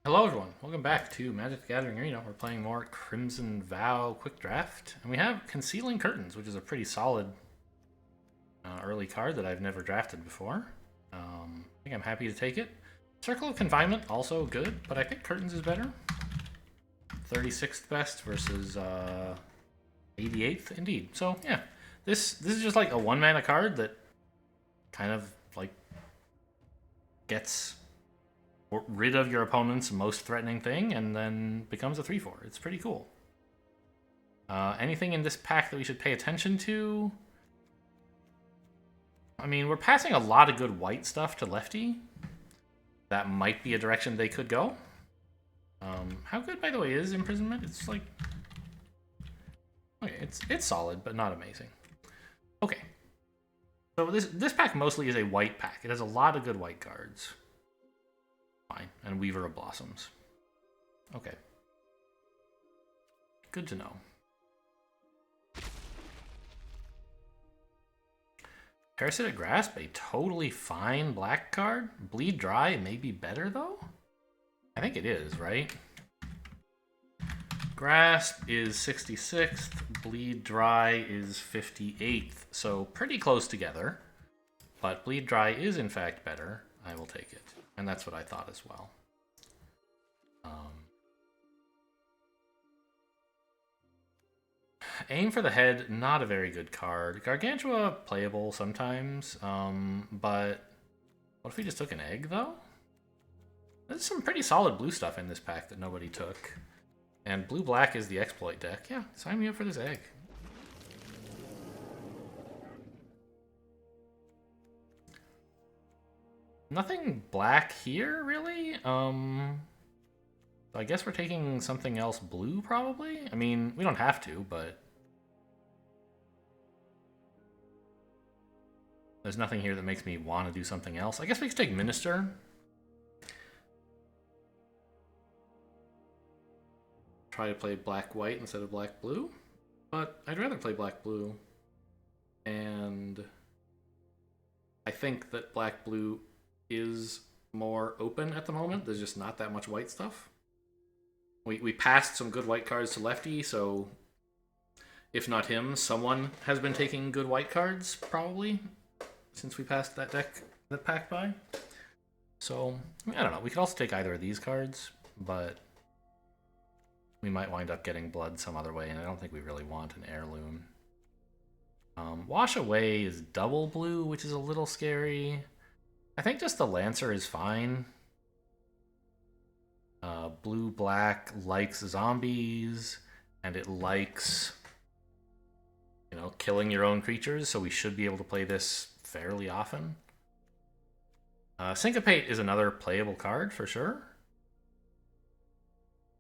Hello everyone, welcome back to Magic the Gathering Arena. We're playing more Crimson VOW Quick Draft, and we have Concealing Curtains, which is a pretty solid early card that I've never drafted before. I think I'm happy to take it. Circle of Confinement, also good, but I think Curtains is better. 36th best versus 88th, indeed. So yeah, this is just like a 1-mana card that kind of like gets rid of your opponent's most threatening thing and then becomes a 3/4. It's pretty cool. Anything in this pack that we should pay attention to? I mean, we're passing a lot of good white stuff to lefty. That might be a direction they could go. How good, by the way, is Imprisonment? It's like... Okay, it's solid, but not amazing. Okay. So this pack mostly is a white pack. It has a lot of good white cards. Fine. And Weaver of Blossoms. Okay. Good to know. Parasitic Grasp, a totally fine black card. Bleed Dry may be better, though? I think it is, right? Grasp is 66th. Bleed Dry is 58th. So pretty close together. But Bleed Dry is, in fact, better. I will take it. And that's what I thought as well. Aim for the Head, not a very good card. Gargantua, playable sometimes. But what if we just took an egg, though? There's some pretty solid blue stuff in this pack that nobody took. And blue-black is the exploit deck. Yeah, sign me up for this egg. Nothing black here, really. I guess we're taking something else blue, probably? I mean, we don't have to, but... There's nothing here that makes me want to do something else. I guess we could take Minister. Try to play black-white instead of black-blue. But I'd rather play black-blue. And... I think that black-blue is more open at the moment. There's just not that much white stuff. We passed some good white cards to lefty, so if not him, someone has been taking good white cards, probably, since we passed that pack by. So, I don't know. We could also take either of these cards, but we might wind up getting blood some other way, and I don't think we really want an heirloom. Wash Away is double blue, which is a little scary. I think just the Lancer is fine. Blue-black likes zombies, and it likes, killing your own creatures, so we should be able to play this fairly often. Syncopate is another playable card, for sure.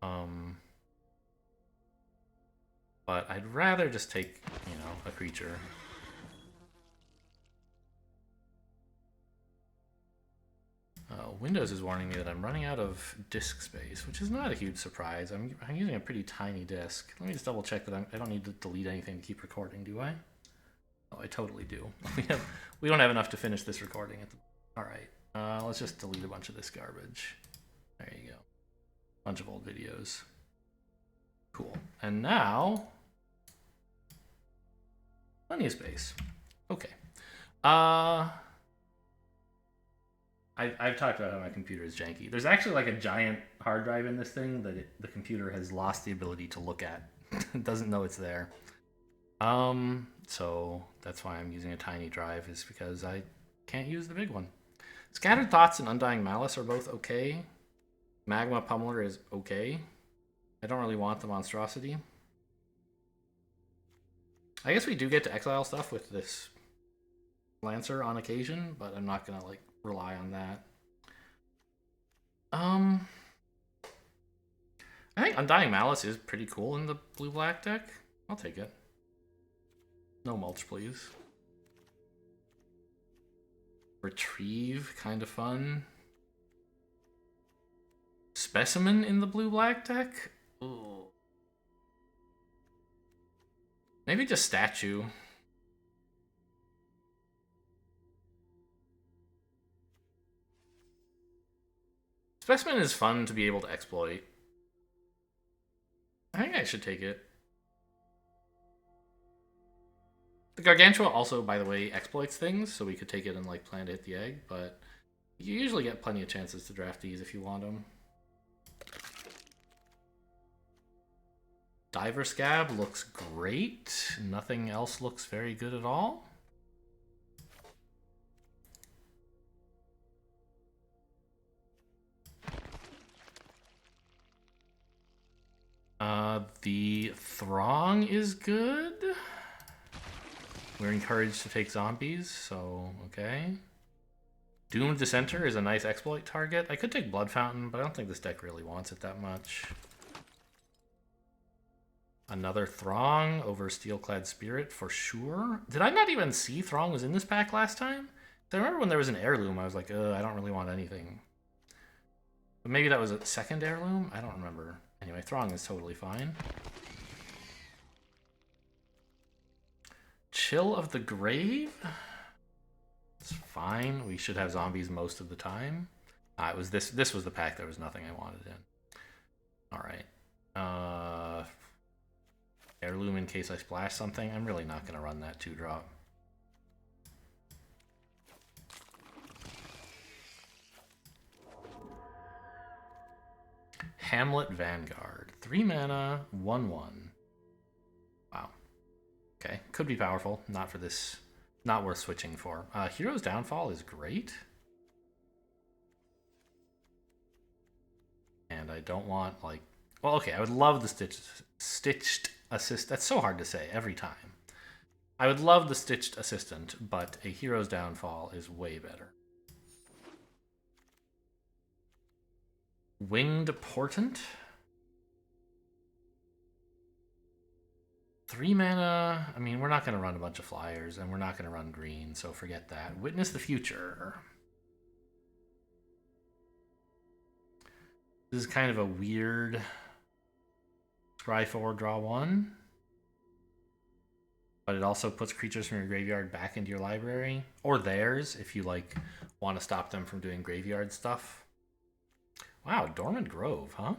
But I'd rather just take, a creature. Windows is warning me that I'm running out of disk space, which is not a huge surprise. I'm using a pretty tiny disk. Let me just double check that I don't need to delete anything to keep recording, do I? Oh, I totally do. We don't have enough to finish this recording. All right, let's just delete a bunch of this garbage. There you go. Bunch of old videos. Cool. And now, plenty of space. Okay. I've talked about how my computer is janky. There's actually like a giant hard drive in this thing that the computer has lost the ability to look at. It doesn't know it's there. So that's why I'm using a tiny drive, is because I can't use the big one. Scattered Thoughts and Undying Malice are both okay. Magma Pummeler is okay. I don't really want the Monstrosity. I guess we do get to exile stuff with this Lancer on occasion, but I'm not gonna rely on that. I think Undying Malice is pretty cool in the blue-black deck. I'll take it. No mulch, please. Retrieve, kind of fun. Specimen in the blue-black deck? Ooh. Maybe just Statue. Specimen is fun to be able to exploit. I think I should take it. The Gargantua also, by the way, exploits things, so we could take it and like plan to hit the egg, but you usually get plenty of chances to draft these if you want them. Diver Scab looks great. Nothing else looks very good at all. The Throng is good. We're encouraged to take zombies, so okay. Doomed Dissenter is a nice exploit target. I could take Blood Fountain, but I don't think this deck really wants it that much. Another Throng over Steelclad Spirit for sure. Did I not even see Throng was in this pack last time? I remember when there was an heirloom, I was like, I don't really want anything. But maybe that was a second heirloom? I don't remember. Anyway, Throng is totally fine. Chill of the Grave? It's fine. We should have zombies most of the time. It was this was the pack. There was nothing I wanted in. Alright. Heirloom in case I splash something. I'm really not going to run that 2-drop. Hamlet Vanguard. 3 mana, 1/1. Wow. Okay, could be powerful. Not for this. Not worth switching for. Hero's Downfall is great. And I don't want, like... Well, okay, I would love the Stitched Assist. That's so hard to say every time. I would love the Stitched Assistant, but a Hero's Downfall is way better. Winged Portent. 3 mana. I mean, we're not going to run a bunch of flyers, and we're not going to run green, so forget that. Witness the Future. This is kind of a weird scry 4, draw 1. But it also puts creatures from your graveyard back into your library. Or theirs, if you like want to stop them from doing graveyard stuff. Wow, Dormant Grove, huh?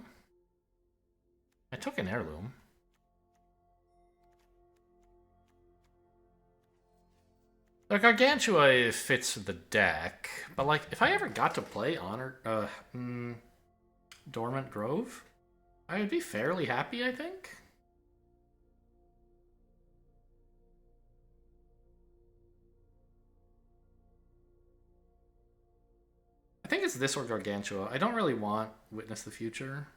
I took an heirloom. The Gargantua fits the deck, but like, if I ever got to play Dormant Grove, I would be fairly happy, I think. I think it's this or Gargantua. I don't really want Witness the Future.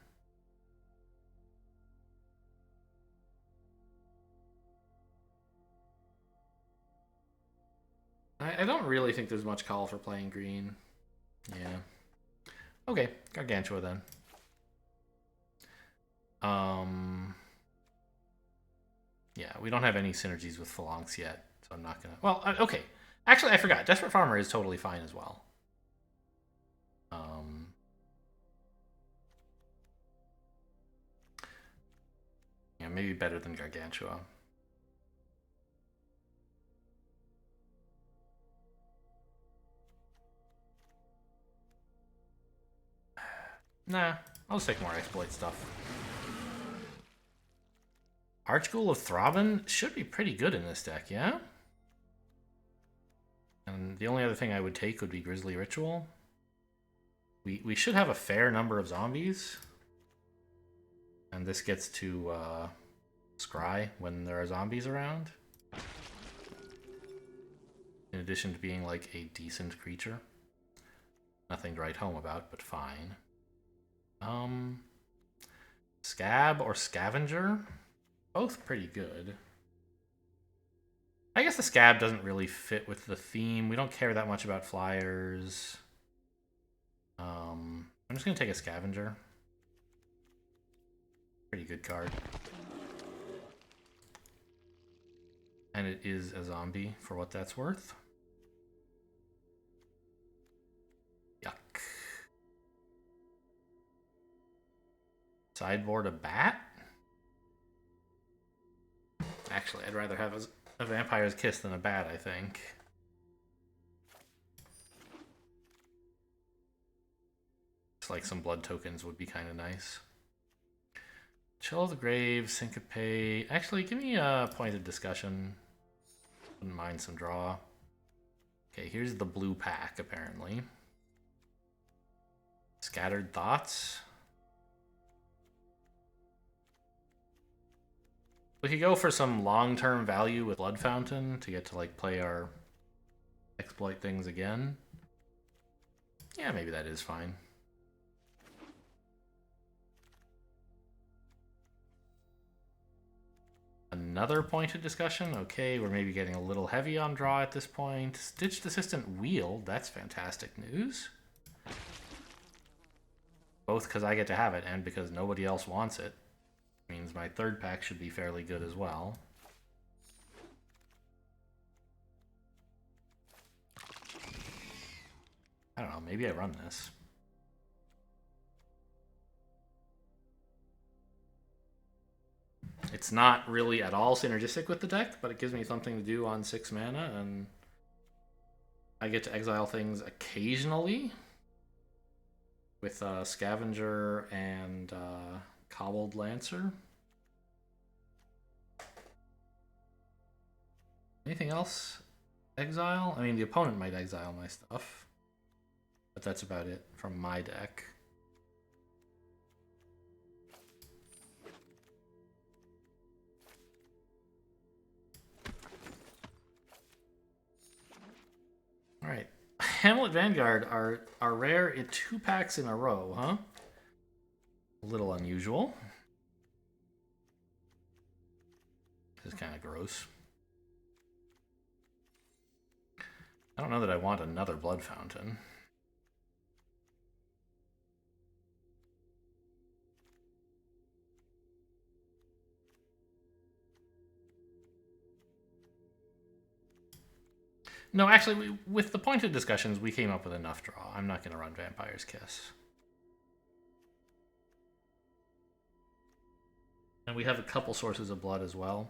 I don't really think there's much call for playing green. Yeah. Okay, Gargantua then. Yeah, we don't have any synergies with Phalanx yet, so I'm not gonna... Well, okay. Actually, I forgot. Desperate Farmer is totally fine as well. Yeah, maybe better than Gargantua. Nah, I'll just take more exploit stuff. Archghoul of Throbbin should be pretty good in this deck, yeah? And the only other thing I would take would be Grisly Ritual. We should have a fair number of zombies. And this gets to scry when there are zombies around. In addition to being like a decent creature. Nothing to write home about, but fine. Scab or Scavenger? Both pretty good. I guess the Scab doesn't really fit with the theme. We don't care that much about flyers. I'm just going to take a Scavenger. Pretty good card. And it is a zombie, for what that's worth. Yuck. Sideboard a bat? Actually, I'd rather have a Vampire's Kiss than a bat, I think. Just like some blood tokens would be kind of nice. Chill of the Grave, Syncope. Actually, give me a point of discussion. Wouldn't mind some draw. Okay, here's the blue pack, apparently. Scattered Thoughts. We could go for some long-term value with Blood Fountain to get to like play our exploit things again. Yeah, maybe that is fine. Another point of discussion. Okay, we're maybe getting a little heavy on draw at this point. Stitched Assistant Wheel. That's fantastic news. Both because I get to have it and because nobody else wants it. Means my third pack should be fairly good as well. I don't know, maybe I run this. It's not really at all synergistic with the deck, but it gives me something to do on 6 mana, and I get to exile things occasionally with Scavenger and Cobbled Lancer. Anything else? Exile? I mean, the opponent might exile my stuff, but that's about it from my deck. All right, Hamlet Vanguard are rare in 2 packs in a row, huh? A little unusual. This is kind of gross. I don't know that I want another Blood Fountain. No, actually, with the pointed discussions, we came up with enough draw. I'm not going to run Vampire's Kiss. And we have a couple sources of blood as well.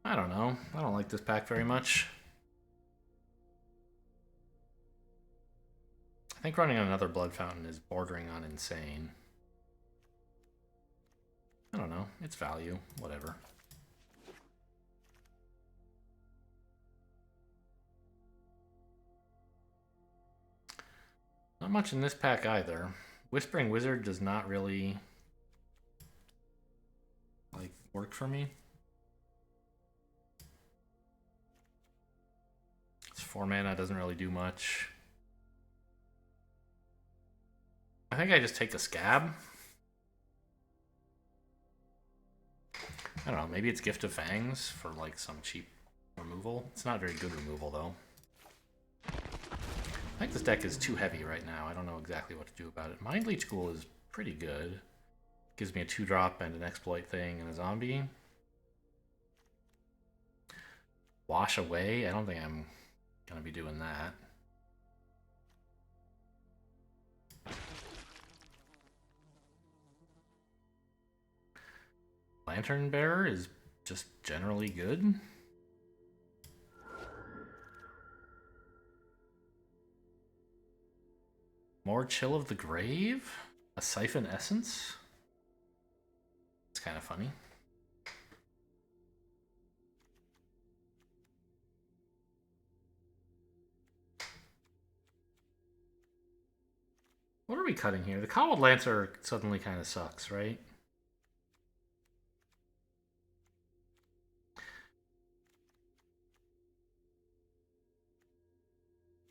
I don't know. I don't like this pack very much. I think running another Blood Fountain is bordering on insane. I don't know. It's value. Whatever. Not much in this pack either. Whispering Wizard does not really like work for me. It's 4 mana, doesn't really do much. I think I just take a Scab. I don't know, maybe it's Gift of Fangs for like some cheap removal. It's not very good removal though. I think this deck is too heavy right now. I don't know exactly what to do about it. Mind Leech Ghoul is pretty good. Gives me a 2-drop and an exploit thing and a zombie. Wash Away? I don't think I'm gonna be doing that. Lantern Bearer is just generally good. More Chill of the Grave? A Siphon Essence? It's kind of funny. What are we cutting here? The Cobbled Lancer suddenly kind of sucks, right?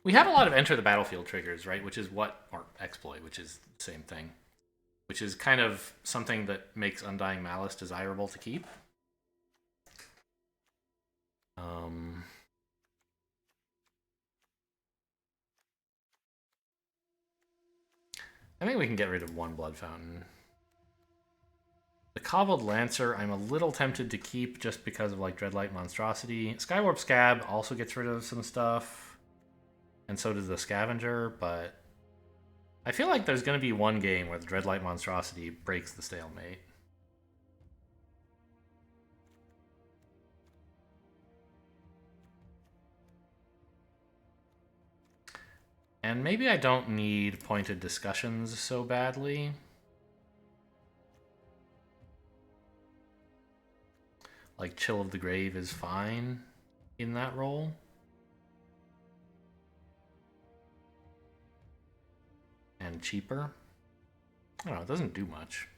We have a lot of Enter the Battlefield triggers, right? Which is what, or Exploit, which is the same thing. Which is kind of something that makes Undying Malice desirable to keep. I think we can get rid of 1 Blood Fountain. The Cobbled Lancer, I'm a little tempted to keep just because of like Dreadlight Monstrosity. Skywarp Scab also gets rid of some stuff, and so does the Scavenger, but I feel like there's going to be one game where the Dreadlight Monstrosity breaks the stalemate. And maybe I don't need pointed discussions so badly. Like, Chill of the Grave is fine in that role. And cheaper. I don't know, it doesn't do much.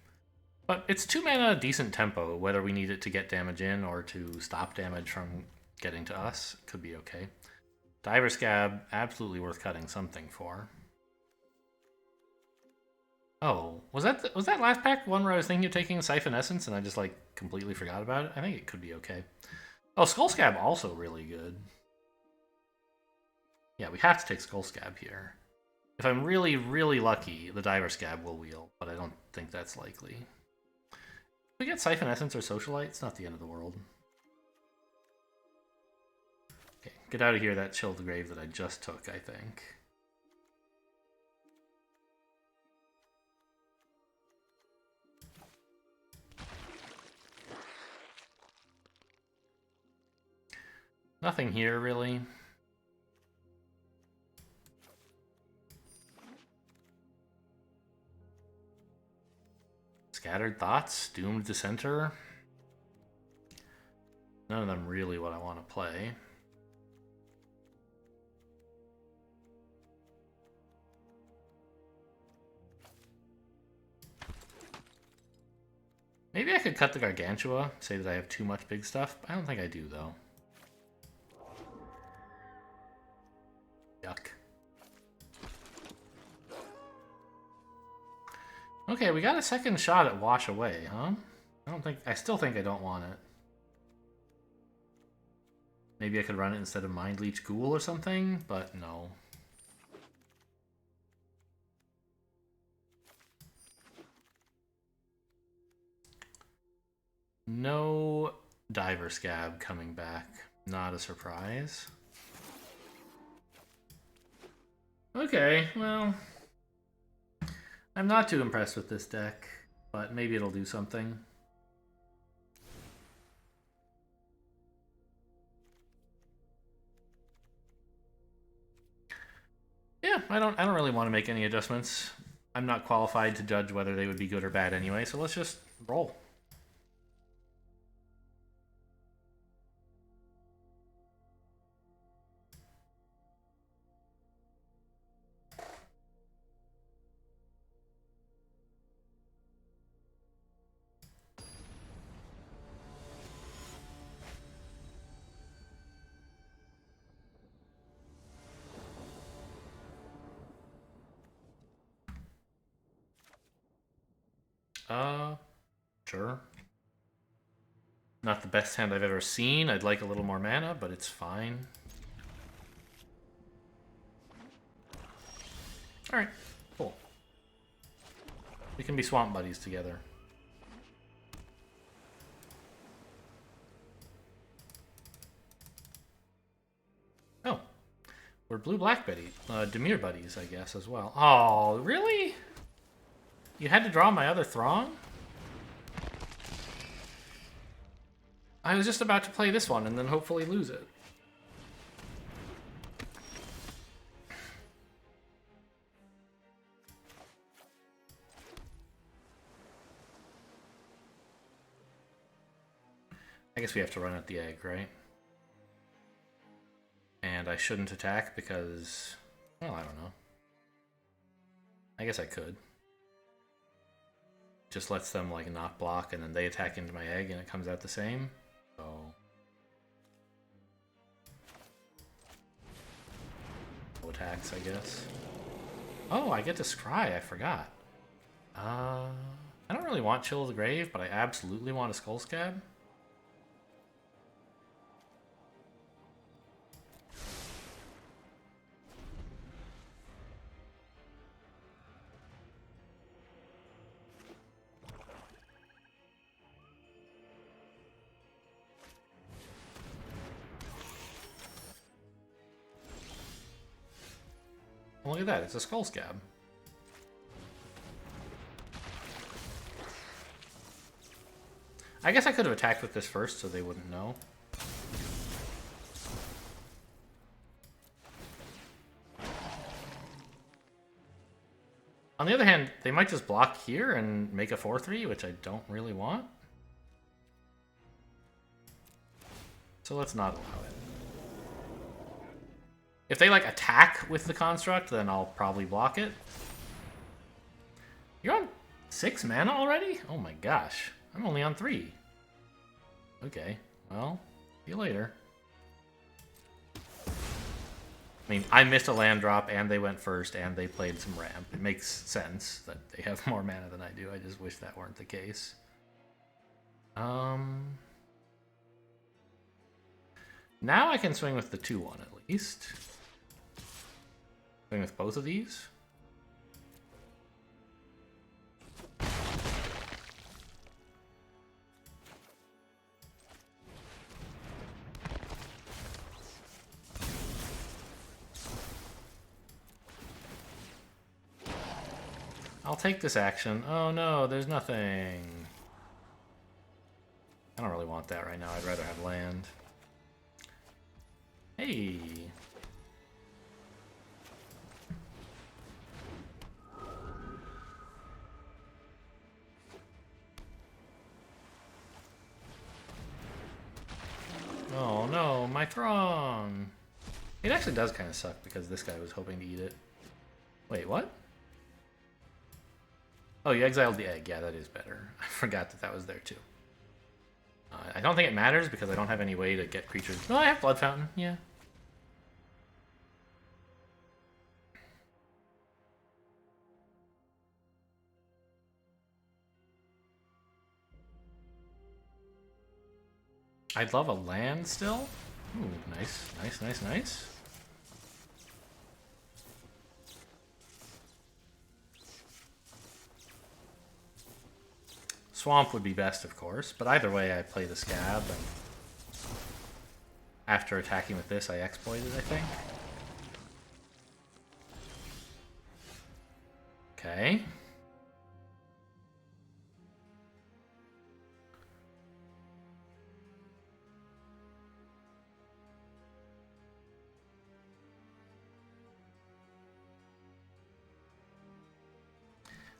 But it's 2 mana, decent tempo, whether we need it to get damage in or to stop damage from getting to us. Could be okay. Diver Scab, absolutely worth cutting something for. Oh, was that last pack one where I was thinking of taking Siphon Essence and I just like completely forgot about it? I think it could be okay. Oh, Skull Scab also really good. Yeah, we have to take Skull Scab here. If I'm really, really lucky, the Diver Scab will wheel, but I don't think that's likely. If we get Siphon Essence or Socialite, it's not the end of the world. Okay, get out of here, that Chill of the Grave that I just took, I think. Nothing here, really. Scattered Thoughts, Doomed Dissenter. None of them really what I want to play. Maybe I could cut the Gargantua, say that I have too much big stuff. I don't think I do, though. Yuck. Okay, we got a second shot at Wash Away, huh? I still think I don't want it. Maybe I could run it instead of Mind Leech Ghoul or something, but no. No Diver Scab coming back. Not a surprise. Okay, well, I'm not too impressed with this deck, but maybe it'll do something. Yeah, I don't really want to make any adjustments. I'm not qualified to judge whether they would be good or bad anyway, so let's just roll. Sure. Not the best hand I've ever seen. I'd like a little more mana, but it's fine. Alright, cool. We can be swamp buddies together. Oh. We're blue-black Demir buddies, I guess, as well. Oh, really? You had to draw my other Throng? I was just about to play this one and then hopefully lose it. I guess we have to run at the egg, right? And I shouldn't attack because... well, I don't know. I guess I could. Just lets them, like, not block, and then they attack into my egg, and it comes out the same. So... no attacks, I guess. Oh, I get to scry, I forgot. I don't really want Chill of the Grave, but I absolutely want a Skull Scab. Oh, look at that, it's a skull scab. I guess I could have attacked with this first so they wouldn't know. On the other hand, they might just block here and make a 4-3, which I don't really want. So let's not allow it. If they, like, attack with the construct, then I'll probably block it. You're on 6 mana already? Oh my gosh. I'm only on 3. Okay, well, see you later. I mean, I missed a land drop, and they went first, and they played some ramp. It makes sense that they have more mana than I do. I just wish that weren't the case. Now I can swing with the 2-1 at least. Swing with both of these. I'll take this action. Oh no, there's nothing. I don't really want that right now. I'd rather have land. Hey. Oh no, my Throng. It actually does kind of suck because this guy was hoping to eat it. Wait, what? Oh, you exiled the egg. Yeah, that is better. I forgot that that was there too. I don't think it matters because I don't have any way to get creatures. No, I have Blood Fountain. Yeah. I'd love a land still. Ooh, nice, nice, nice, nice. Swamp would be best, of course, but either way I play the Scab, and after attacking with this I exploit it, I think. Okay.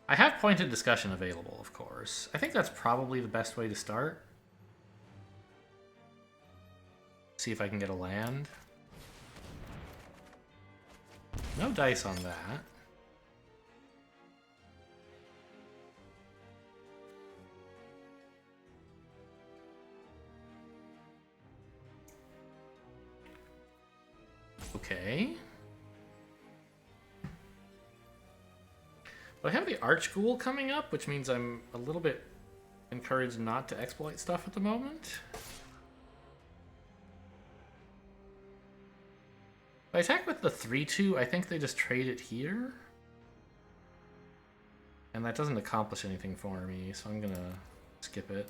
I have pointed discussion available, of course. I think that's probably the best way to start. See if I can get a land. No dice on that. Okay. But I have the Archghoul coming up, which means I'm a little bit encouraged not to exploit stuff at the moment. If I attack with the 3-2, I think they just trade it here. And that doesn't accomplish anything for me, so I'm gonna skip it.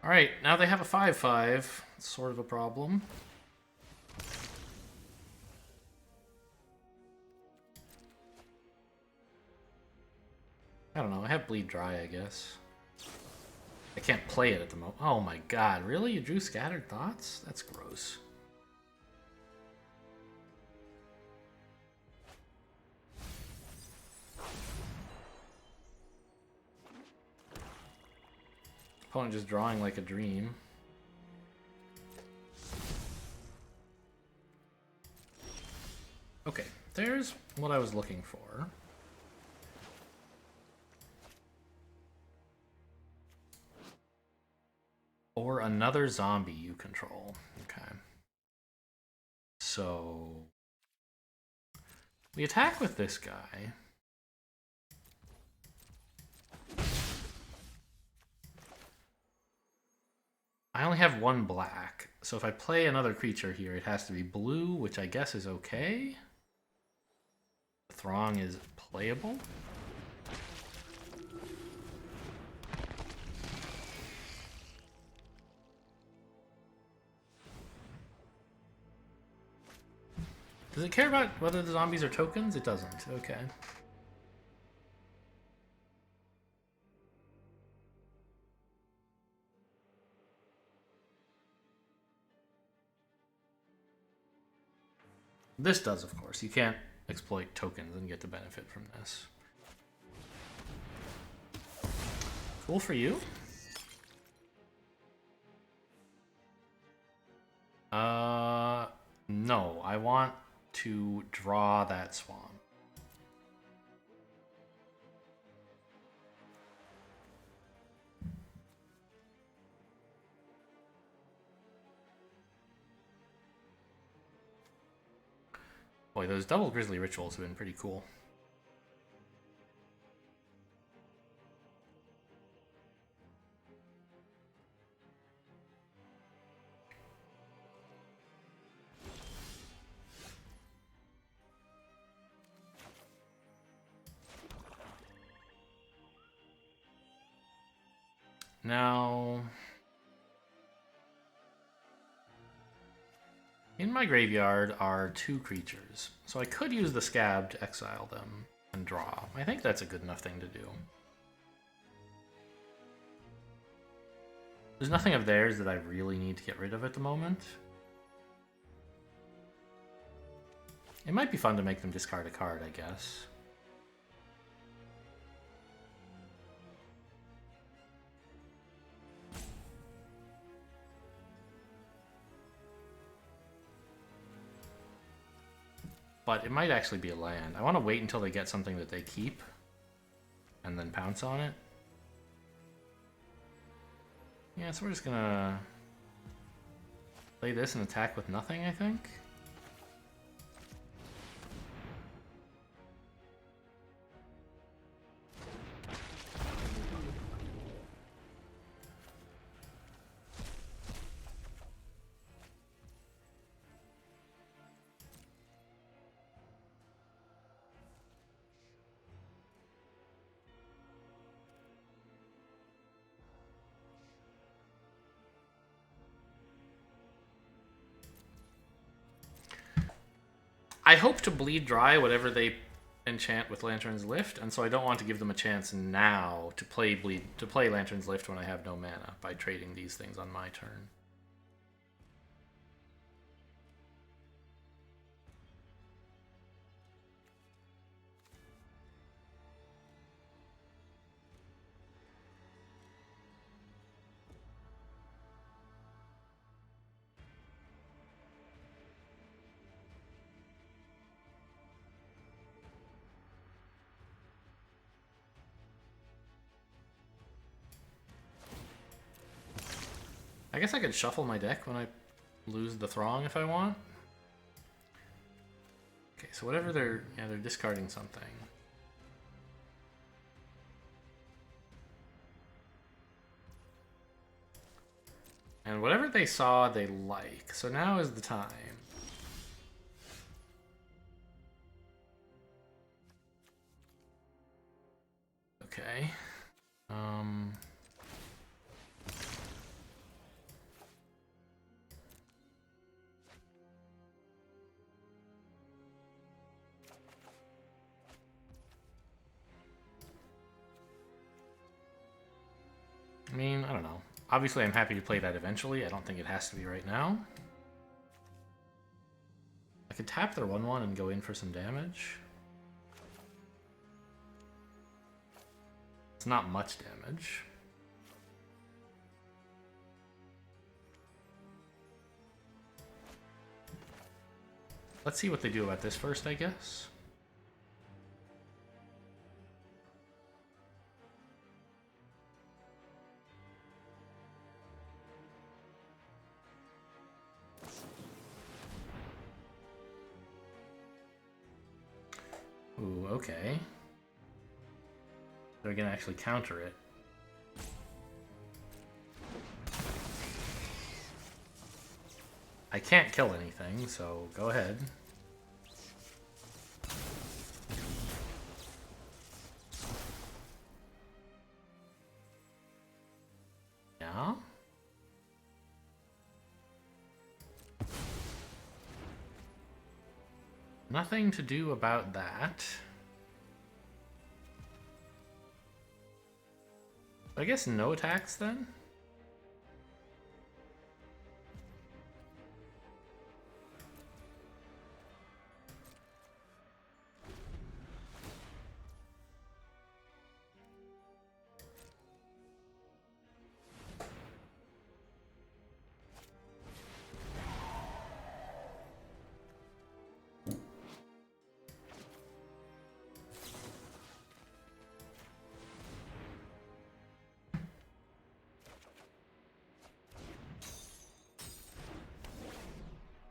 Alright, now they have a 5-5. It's sort of a problem. I don't know, I have Bleed Dry, I guess. I can't play it at the moment. Oh my god, really? You drew Scattered Thoughts? That's gross. Opponent just drawing like a dream. Okay, there's what I was looking for. Or another zombie you control. Okay. So we attack with this guy. I only have 1 black, so if I play another creature here, it has to be blue, which I guess is okay. Throng is playable. Does it care about whether the zombies are tokens? It doesn't. Okay. This does, of course. You can't exploit tokens and get the benefit from this. Cool for you. No. I want to draw that swamp. Boy, those double grizzly rituals have been pretty cool. Now, in my graveyard are 2 creatures, so I could use the Scab to exile them and draw. I think that's a good enough thing to do. There's nothing of theirs that I really need to get rid of at the moment. It might be fun to make them discard a card, I guess. But it might actually be a land. I want to wait until they get something that they keep and then pounce on it. Yeah, so we're just gonna play this and attack with nothing, I think. I hope to bleed dry whatever they enchant with Lantern's Lift, and so I don't want to give them a chance now to play Lantern's Lift when I have no mana by trading these things on my turn. I guess I could shuffle my deck when I lose the Throng if I want. Okay, so whatever they're discarding something. And whatever they saw, they like. So now is the time. Okay. I mean, I don't know. Obviously, I'm happy to play that eventually. I don't think it has to be right now. I could tap their 1/1 and go in for some damage. It's not much damage. Let's see what they do about this first, I guess. Ooh, okay. They're gonna actually counter it. I can't kill anything, so go ahead. Nothing to do about that. I guess no attacks then?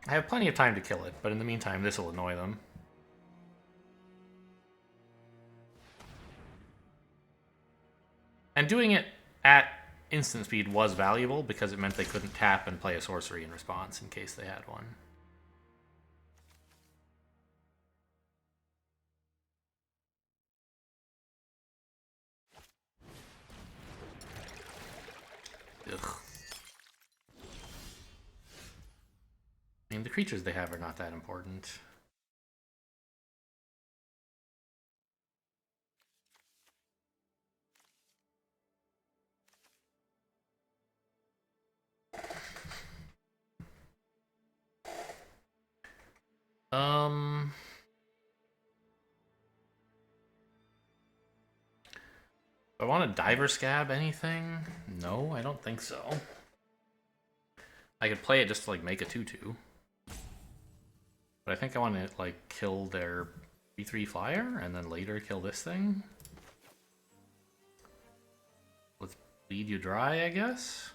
I have plenty of time to kill it, but in the meantime, this will annoy them. And doing it at instant speed was valuable because it meant they couldn't tap and play a sorcery in response in case they had one. Ugh. I mean, the creatures they have are not that important. Do I want a diver scab anything? No, I don't think so. I could play it just to like make a 2/2. But I think I want to like kill their 3/3 flyer and then later kill this thing. Let's bleed you dry, I guess.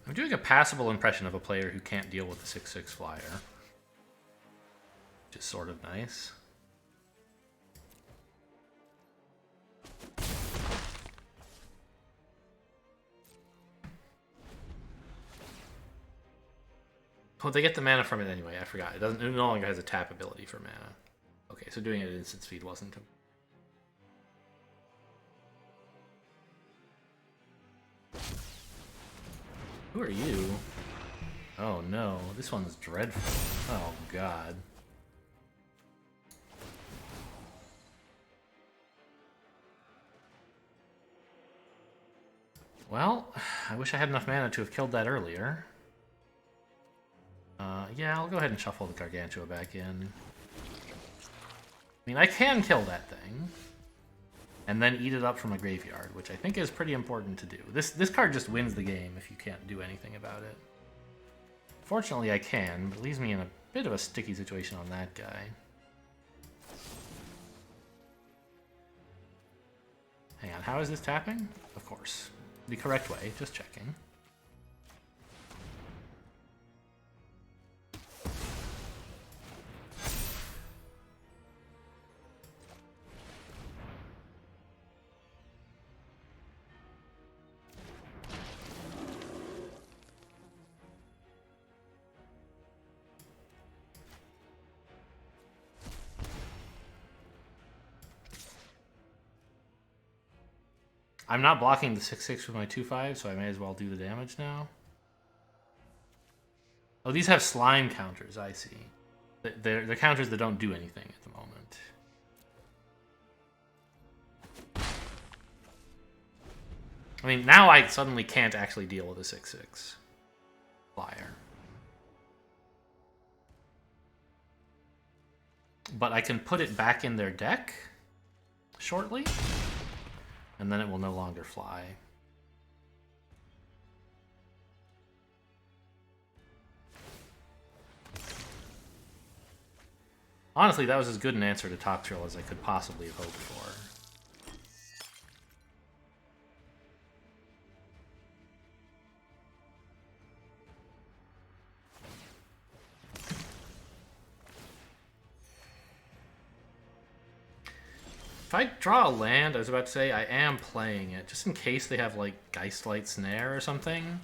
I'm doing a passable impression of a player who can't deal with the 6/6 flyer. Which is sort of nice. Oh, they get the mana from it anyway, I forgot. It no longer has a tap ability for mana. Okay, so doing it at instant speed wasn't... Who are you? Oh no, this one's dreadful. Oh god. Well, I wish I had enough mana to have killed that earlier. Yeah, I'll go ahead and shuffle the Gargantua back in. I mean, I can kill that thing. And then eat it up from a graveyard, which I think is pretty important to do. This card just wins the game if you can't do anything about it. Fortunately, I can, but it leaves me in a bit of a sticky situation on that guy. Hang on, how is this tapping? Of course. The correct way, just checking. I'm not blocking the 6/6 with my 2/5, so I may as well do the damage now. Oh, these have slime counters, I see. They're counters that don't do anything at the moment. I mean, now I suddenly can't actually deal with a 6/6 flyer. But I can put it back in their deck shortly. And then it will no longer fly. Honestly, that was as good an answer to Top Trill as I could possibly have hoped for. If I draw a land, I was about to say, I am playing it. Just in case they have, like, Geistlight Snare or something,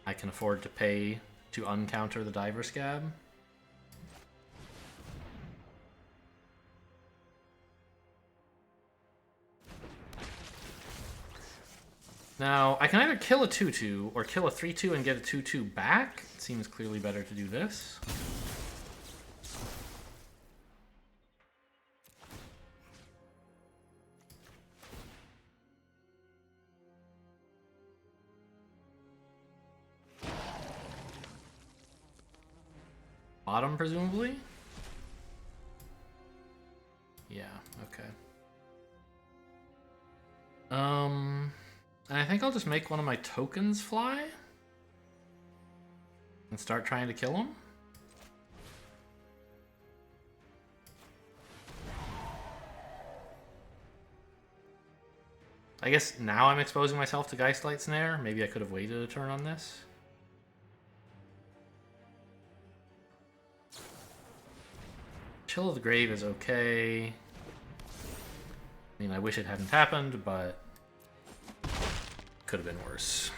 I can afford to pay to uncounter the Diver Scab. Now, I can either kill a 2/2 or kill a 3/2 and get a 2/2 back. It seems clearly better to do this. Bottom, presumably? Yeah, okay. And I think I'll just make one of my tokens fly and start trying to kill him. I guess now I'm exposing myself to Geistlight Snare. Maybe I could have waited a turn on this. Chill of the Grave is okay. I mean, I wish it hadn't happened, but could have been worse.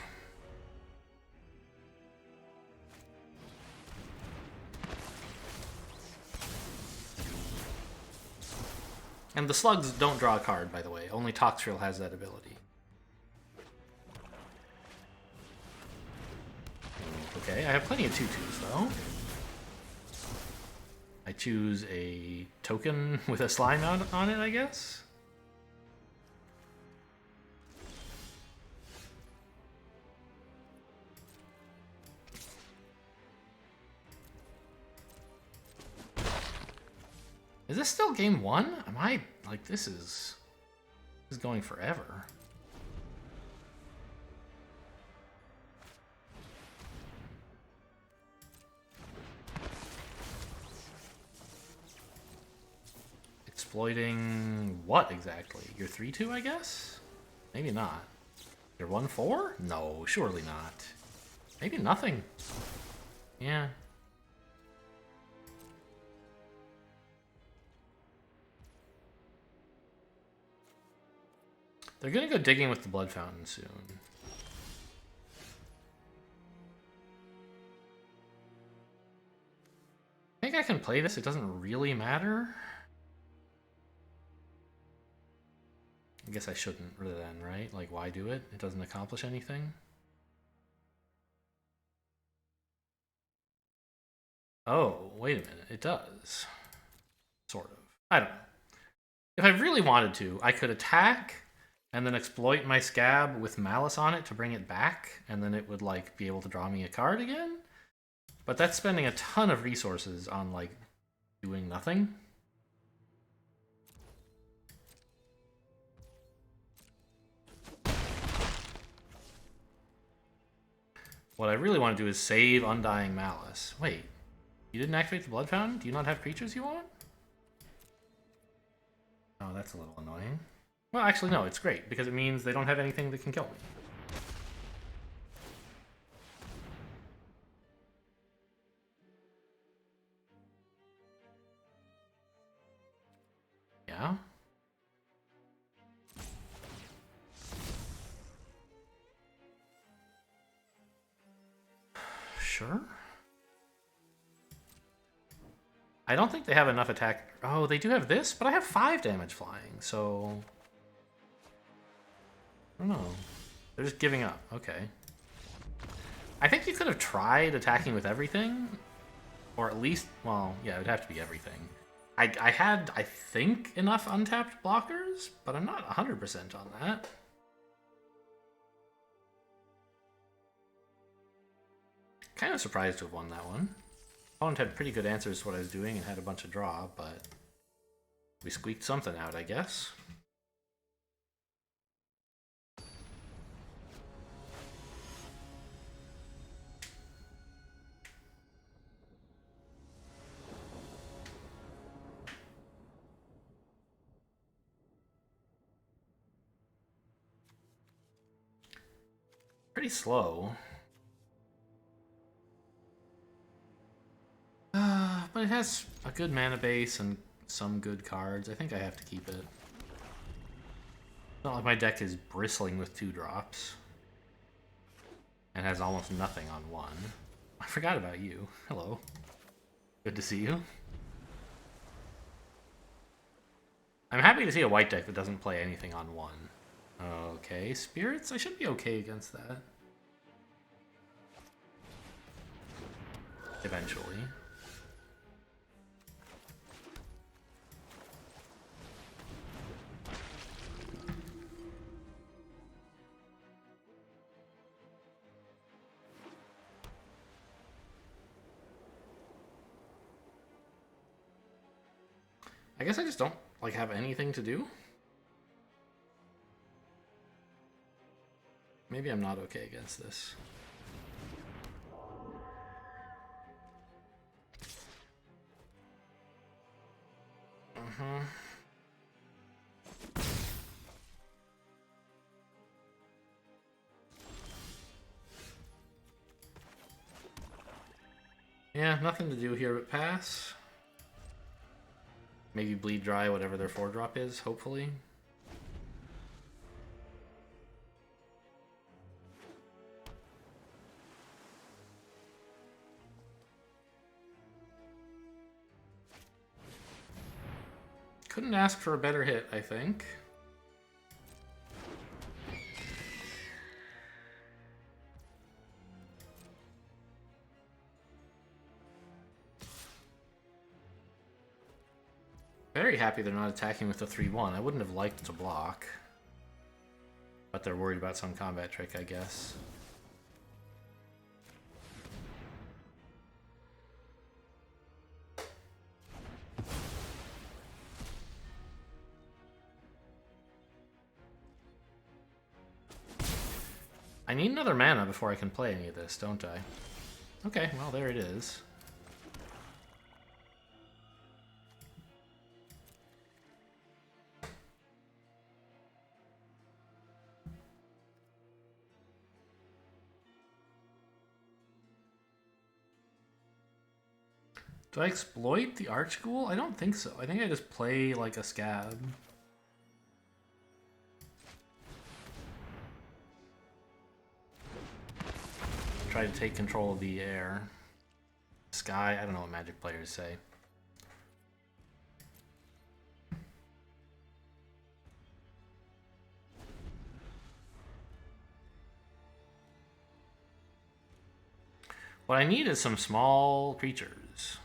And the slugs don't draw a card, by the way. Only Toxrill has that ability. Okay, I have plenty of 2/2s, though. I choose a token with a slime on it, I guess? Is this still game 1? Am I... like, this is going forever. Exploiting what exactly? Your 3/2, I guess? Maybe not. Your 1/4? No, surely not. Maybe nothing. Yeah. They're gonna go digging with the Blood Fountain soon. I think I can play this. It doesn't really matter. I guess I shouldn't then, right? Like, why do it? It doesn't accomplish anything. Oh, wait a minute. It does. Sort of. I don't know. If I really wanted to, I could attack and then exploit my scab with Malice on it to bring it back, and then it would, like, be able to draw me a card again. But that's spending a ton of resources on, like, doing nothing. What I really want to do is save Undying Malice. Wait, you didn't activate the Blood Fountain? Do you not have creatures you want? Oh, that's a little annoying. Well, actually, no, it's great, because it means they don't have anything that can kill me. Yeah? Sure. I don't think they have enough attack. Oh, they do have this, but I have 5 damage flying, so... I don't know. They're just giving up. Okay. I think you could have tried attacking with everything. Or at least, well, yeah, it would have to be everything. I had, I think, enough untapped blockers, but I'm not 100% on that. Kind of surprised to have won that one. Opponent had pretty good answers to what I was doing and had a bunch of draw, but we squeaked something out, I guess. Pretty slow. But it has a good mana base and some good cards. I think I have to keep it. It's not like my deck is bristling with 2-drops. And has almost nothing on 1. I forgot about you. Hello. Good to see you. I'm happy to see a white deck that doesn't play anything on 1. Okay, spirits? I should be okay against that. Eventually. I guess I just don't like have anything to do. Maybe I'm not okay against this. Yeah, nothing to do here but pass. Maybe bleed dry whatever their 4-drop is, hopefully. Couldn't ask for a better hit, I think. Very happy they're not attacking with the 3-1. I wouldn't have liked to block. But they're worried about some combat trick, I guess. I need another mana before I can play any of this, don't I? Okay, well, there it is. Do I exploit the Archghoul? I don't think so. I think I just play like a scab. Try to take control of the air. Sky, I don't know what Magic players say. What I need is some small creatures.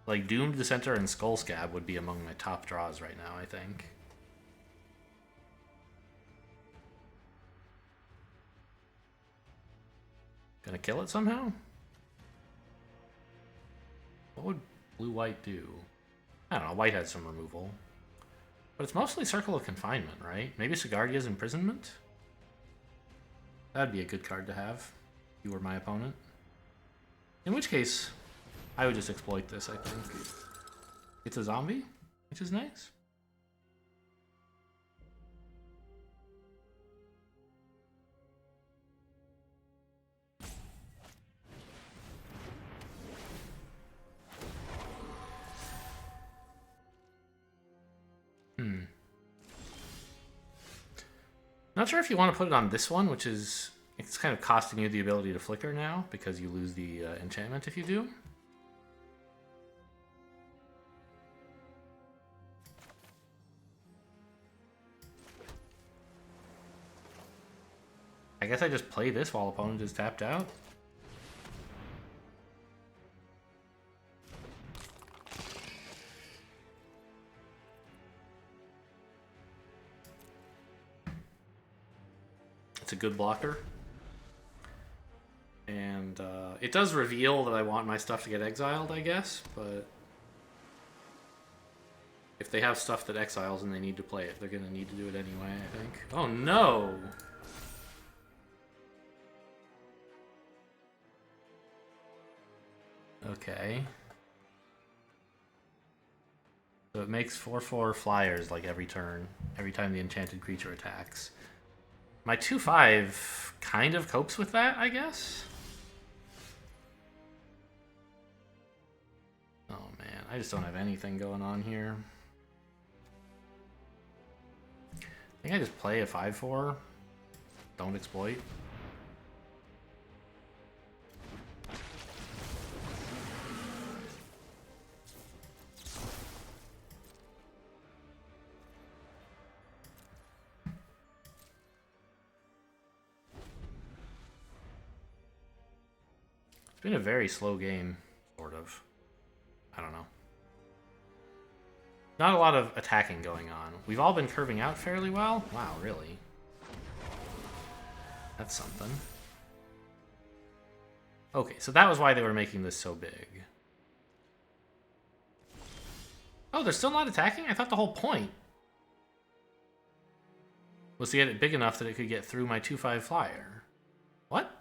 Like Doomed Dissenter and Skull Scab would be among my top draws right now, I think. Gonna kill it somehow? What would blue-white do? I don't know, white has some removal. But it's mostly Circle of Confinement, right? Maybe Sigardia's Imprisonment? That'd be a good card to have, if you were my opponent. In which case, I would just exploit this, I think. It's a zombie, which is nice. Not sure if you want to put it on this one, which is... It's kind of costing you the ability to flicker now, because you lose the enchantment if you do. I guess I just play this while opponent is tapped out. It's a good blocker. And it does reveal that I want my stuff to get exiled, I guess, but if they have stuff that exiles and they need to play it, they're going to need to do it anyway, I think. Oh no! Okay. So it makes 4/4 flyers like every turn, every time the enchanted creature attacks. My 2/5 kind of copes with that, I guess. Oh man, I just don't have anything going on here. I think I just play a 5/4. Don't exploit. It's been a very slow game, sort of. I don't know. Not a lot of attacking going on. We've all been curving out fairly well. Wow, really? That's something. Okay, so that was why they were making this so big. Oh, they're still not attacking? I thought the whole point was to get it big enough that it could get through my 2/5 flyer. What?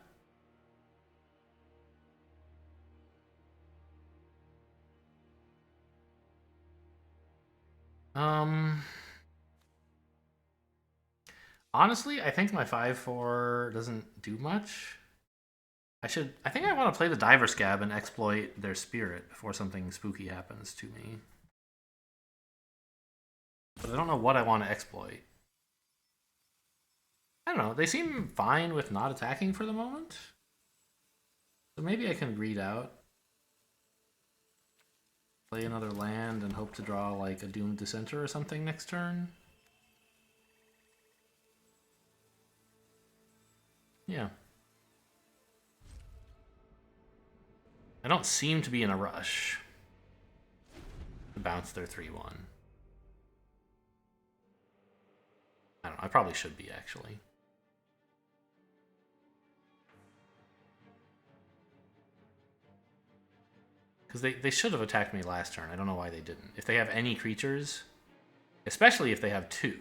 Honestly, I think my 5/4 doesn't do much. I think I want to play the Diver Scab and exploit their spirit before something spooky happens to me. But I don't know what I want to exploit. I don't know. They seem fine with not attacking for the moment. So maybe I can read out. Play another land and hope to draw like a Doomed Dissenter or something next turn. Yeah. I don't seem to be in a rush to bounce their 3/1. I don't know. I probably should be, actually. Because they should have attacked me last turn. I don't know why they didn't. If they have any creatures, especially if they have 2,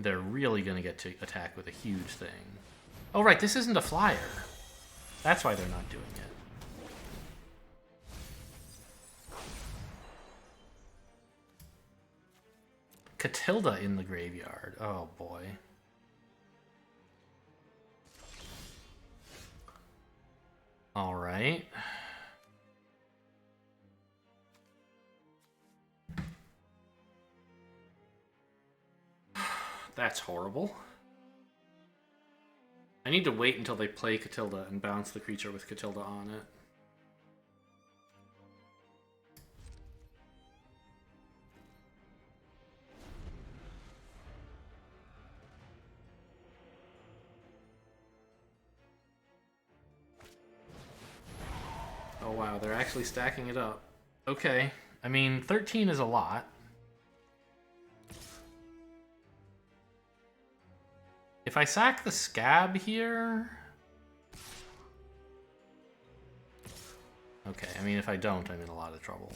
they're really going to get to attack with a huge thing. Oh, right. This isn't a flyer. That's why they're not doing it. Catilda in the graveyard. Oh, boy. All right. That's horrible. I need to wait until they play Catilda and bounce the creature with Catilda on it. Oh wow, they're actually stacking it up. Okay, I mean, 13 is a lot. If I sack the Scab here... Okay, I mean, if I don't, I'm in a lot of trouble.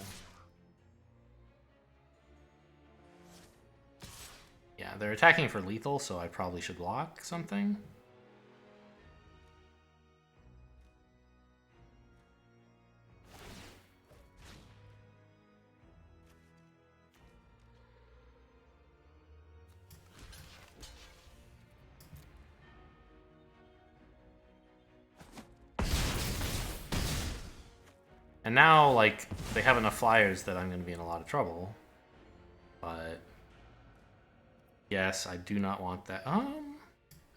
Yeah, they're attacking for lethal, so I probably should block something. And now, like, they have enough flyers that I'm going to be in a lot of trouble. But... yes, I do not want that.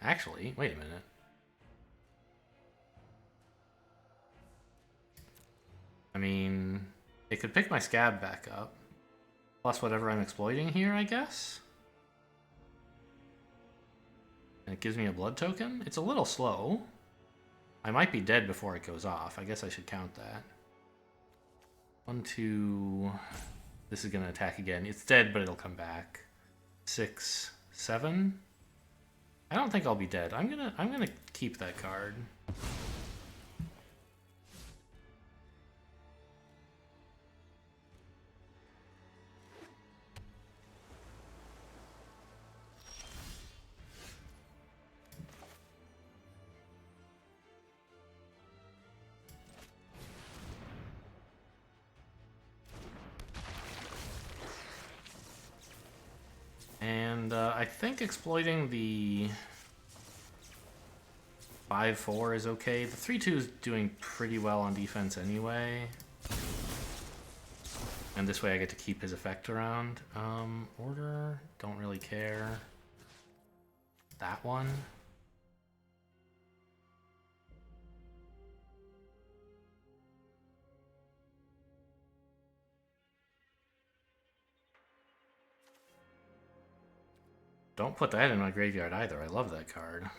Actually, wait a minute. I mean, it could pick my Scab back up. Plus whatever I'm exploiting here, I guess? And it gives me a blood token? It's a little slow. I might be dead before it goes off. I guess I should count that. 1, 2... This is going to attack again. It's dead, but it'll come back. 6, 7... I don't think I'll be dead. I'm gonna keep that card. And I think exploiting the 5/4 is okay. The 3/2 is doing pretty well on defense anyway. And this way I get to keep his effect around. Order, don't really care. That one. Don't put that in my graveyard either. I love that card.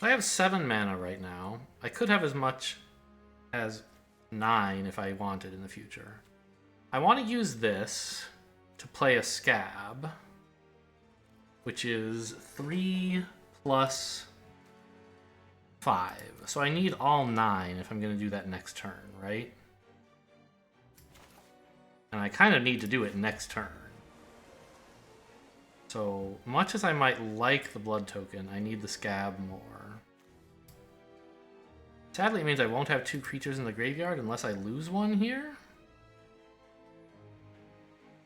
I have 7 mana right now. I could have as much as 9 if I wanted in the future. I want to use this to play a scab, which is 3 plus 5. So I need all 9 if I'm going to do that next turn, right? And I kind of need to do it next turn. So much as I might like the blood token, I need the scab more. Sadly, it means I won't have 2 creatures in the graveyard unless I lose one here.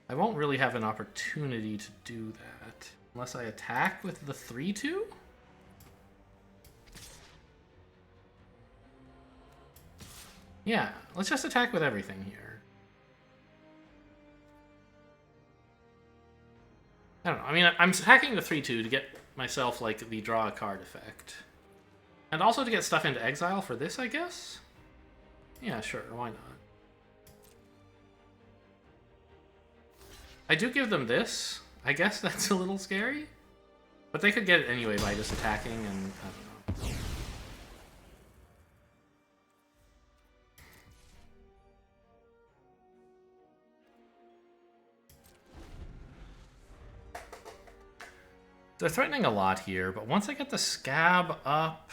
I won't really have an opportunity to do that unless I attack with the 3/2. Yeah, let's just attack with everything here. I don't know. I mean, I'm attacking the 3/2 to get myself, like, the draw a card effect. And also to get stuff into exile for this, I guess? Yeah, sure, why not? I do give them this. I guess that's a little scary. But they could get it anyway by just attacking, and I don't know. They're threatening a lot here, but once I get the scab up...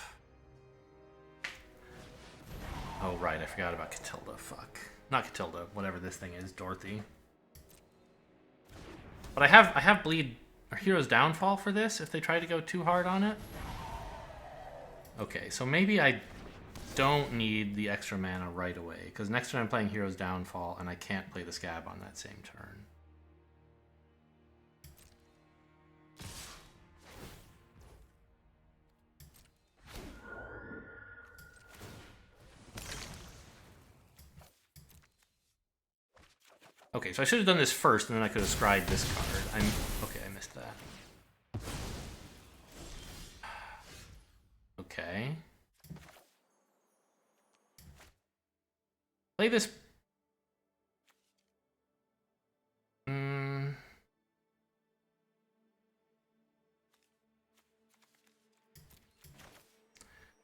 Oh, right, I forgot about Catilda, fuck. Not Catilda, whatever this thing is, Dorothy. But I have Bleed, or Hero's Downfall for this, if they try to go too hard on it. Okay, so maybe I don't need the extra mana right away, because next turn I'm playing Hero's Downfall, and I can't play the scab on that same turn. Okay, so I should have done this first, and then I could have scryed this card. Okay, I missed that. Okay. Play this...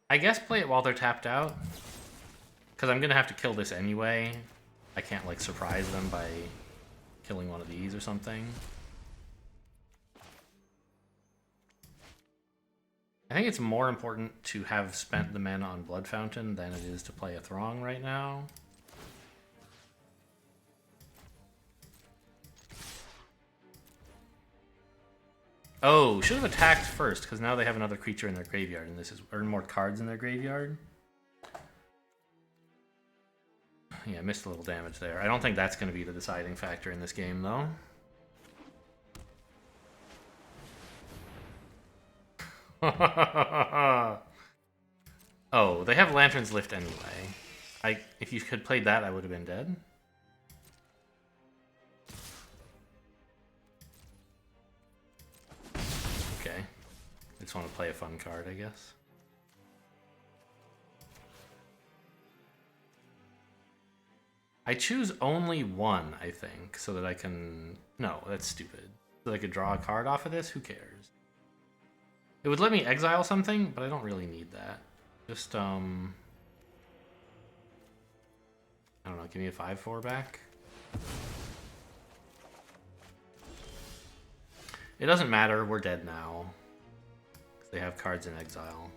I guess play it while they're tapped out. Because I'm going to have to kill this anyway. I can't, like, surprise them by killing one of these or something. I think it's more important to have spent the mana on Blood Fountain than it is to play a Throng right now. Oh, should have attacked first, because now they have another creature in their graveyard, and this is earn more cards in their graveyard. Yeah, missed a little damage there. I don't think that's going to be the deciding factor in this game, though. Oh, they have Lantern's Lift anyway. If you had played that, I would have been dead. Okay. I just want to play a fun card, I guess. I choose only one, I think, so that I can... No, that's stupid. So that I could draw a card off of this? Who cares? It would let me exile something, but I don't really need that. Just, I don't know, give me a 5/4 back. It doesn't matter, we're dead now. They have cards in exile.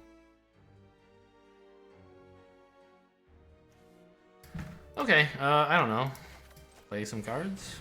Okay, I don't know. Play some cards.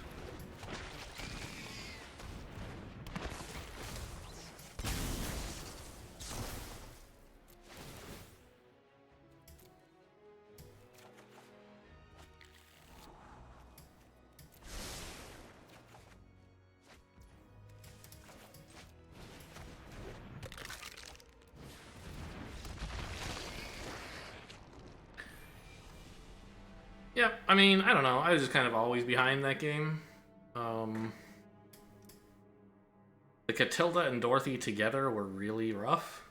Yeah, I mean, I don't know. I was just kind of always behind that game. The Catilda and Dorothy together were really rough.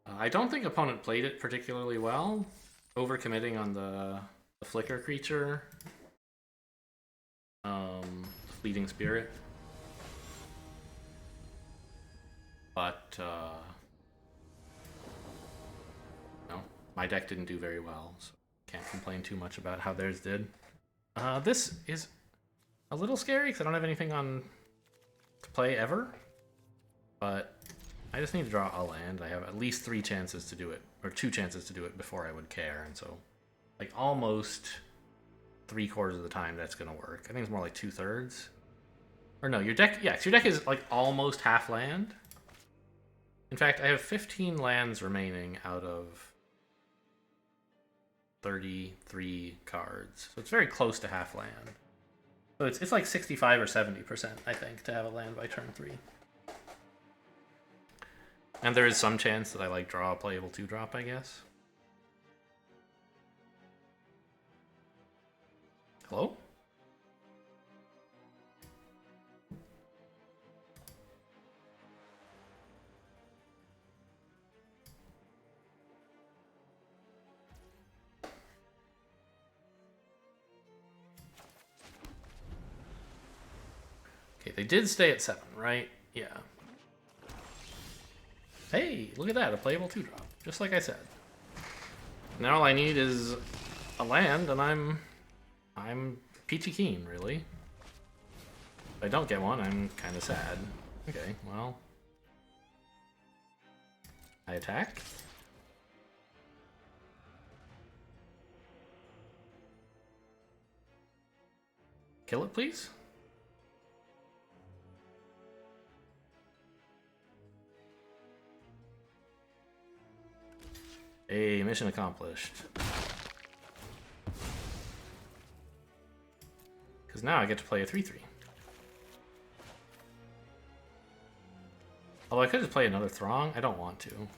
I don't think opponent played it particularly well. Overcommitting on the Flicker creature. Fleeting Spirit. But, my deck didn't do very well, so can't complain too much about how theirs did. This is a little scary because I don't have anything on to play ever, but I just need to draw a land. I have at least 3 chances to do it, or 2 chances to do it before I would care, and so like almost 3/4 of the time that's gonna work. I think it's more like 2/3. Or no, your deck, yeah, your deck is like almost half land. In fact, I have 15 lands remaining out of 33 cards, so it's very close to half land. So it's like 65 or 70%, I think, to have a land by turn 3. And there is some chance that I like draw a playable 2-drop, I guess. Hello? Okay, they did stay at 7, right? Yeah. Hey, look at that, a playable 2-drop, just like I said. Now all I need is a land, and I'm peachy keen, really. If I don't get one, I'm kind of sad. Okay, well, I attack. Kill it, please. Hey, mission accomplished. Because now I get to play a 3/3. Although I could just play another Throng. I don't want to.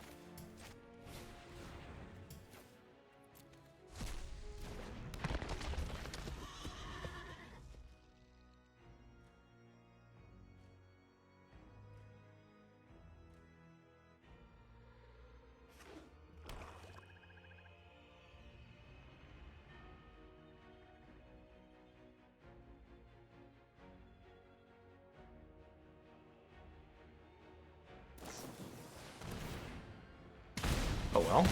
Oh well.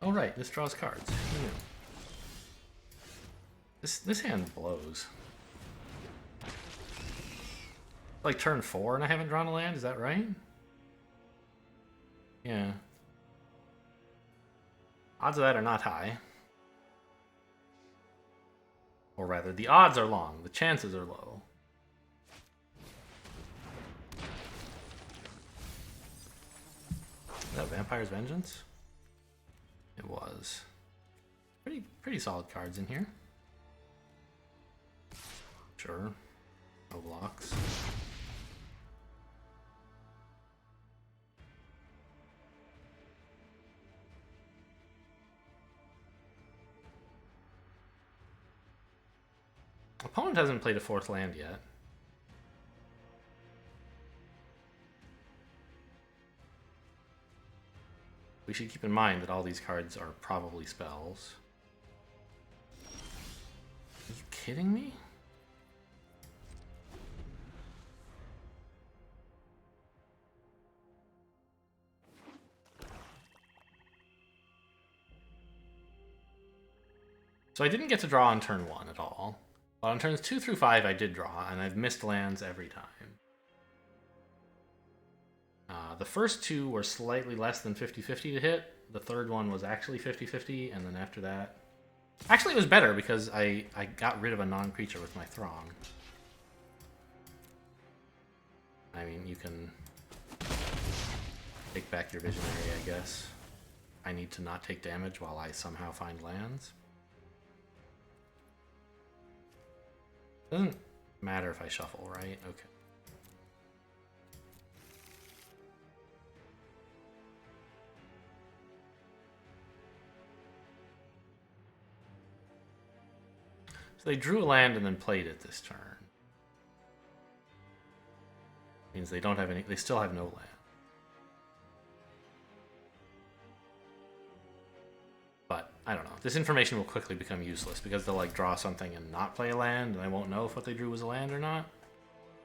Oh right, this draws cards. Who knew? This hand blows. Like turn 4 and I haven't drawn a land, is that right? Yeah. Odds of that are not high. Or rather, the odds are long, the chances are low. Is that Vampire's Vengeance? It was. Pretty solid cards in here. Sure. No blocks. Opponent hasn't played a 4th land yet. We should keep in mind that all these cards are probably spells. Are you kidding me? So I didn't get to draw on turn 1 at all. But on turns 2 through 5 I did draw, and I've missed lands every time. The first 2 were slightly less than 50-50 to hit. The third one was actually 50-50, and then after that... Actually, it was better because I got rid of a non-creature with my Throng. I mean, you can take back your Visionary, I guess. I need to not take damage while I somehow find lands. Doesn't matter if I shuffle, right? Okay. So they drew a land and then played it this turn. Means they don't have any, they still have no land. But, I don't know. This information will quickly become useless because they'll like draw something and not play a land, and I won't know if what they drew was a land or not.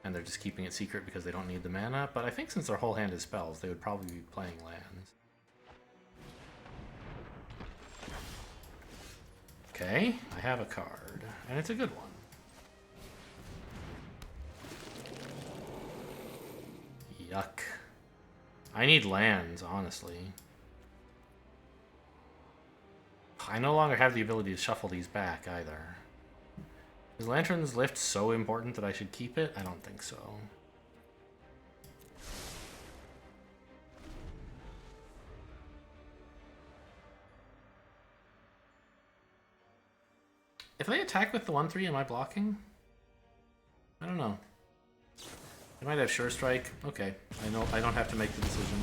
and they're just keeping it secret because they don't need the mana. But I think since their whole hand is spells, they would probably be playing lands. Okay, I have a card, and it's a good one. Yuck. I need lands, honestly. I no longer have the ability to shuffle these back, either. Is Lantern's Lift so important that I should keep it? I don't think so. If they attack with the 1/3, am I blocking? I don't know. I might have Sure Strike. Okay, I know I don't have to make the decision.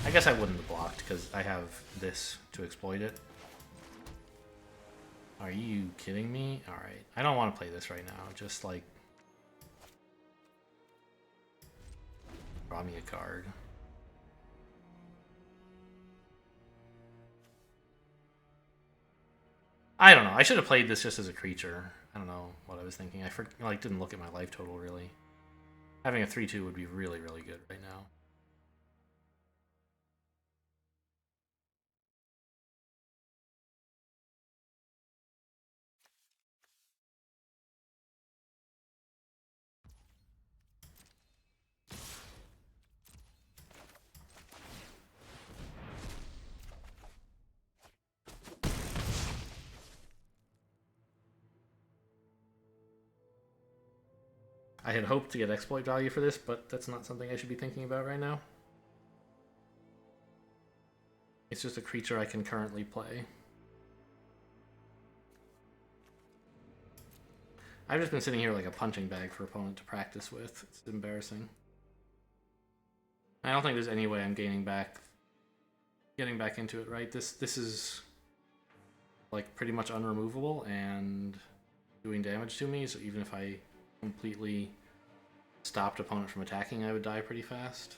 I guess I wouldn't have blocked because I have this to exploit it. Are you kidding me? Alright. I don't want to play this right now. Just like... draw me a card. I don't know. I should have played this just as a creature. I don't know what I was thinking. I didn't look at my life total, really. Having a 3/2 would be really, really good right now. I had hoped to get exploit value for this, but that's not something I should be thinking about right now. It's just a creature I can currently play. I've just been sitting here like a punching bag for opponent to practice with. It's embarrassing. I don't think there's any way I'm getting back into it, right? This is like pretty much unremovable and doing damage to me, so even if I completely stopped opponent from attacking, I would die pretty fast.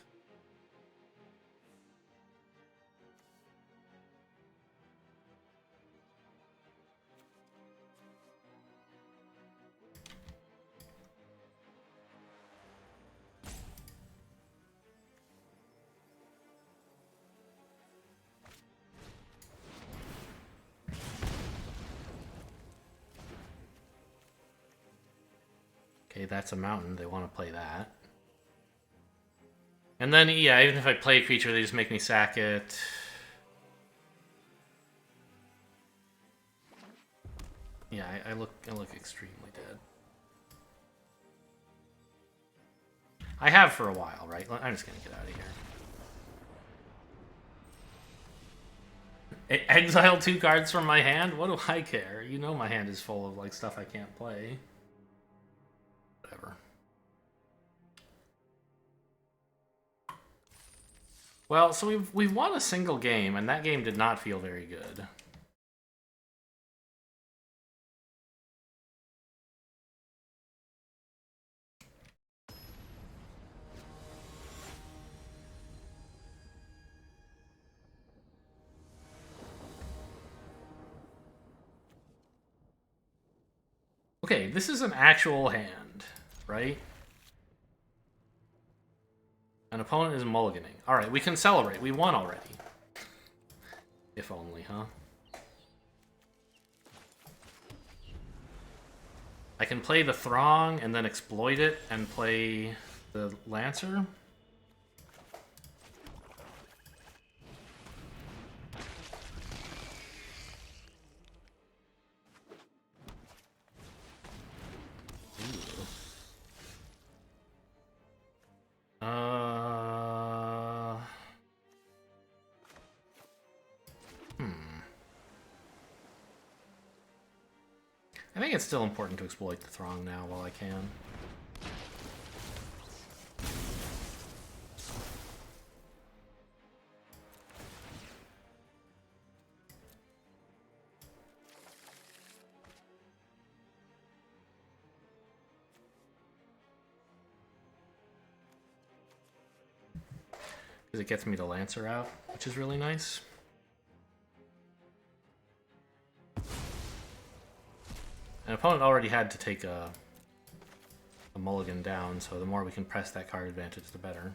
Okay, that's a mountain. They want to play that. And then, yeah, even if I play a creature, they just make me sack it. Yeah, I look extremely dead. I have for a while, right? I'm just gonna get out of here. Exile 2 cards from my hand? What do I care? You know my hand is full of like stuff I can't play. Whatever. Well, so we've won a single game, and that game did not feel very good. Okay, this is an actual hand, right? An opponent is mulliganing. Alright, we can celebrate. We won already. If only, huh? I can play the Throng and then exploit it and play the Lancer. I think it's still important to exploit the Throng now while I can. Because it gets me the Lancer out, which is really nice. An opponent already had to take a mulligan down, so the more we can press that card advantage, the better.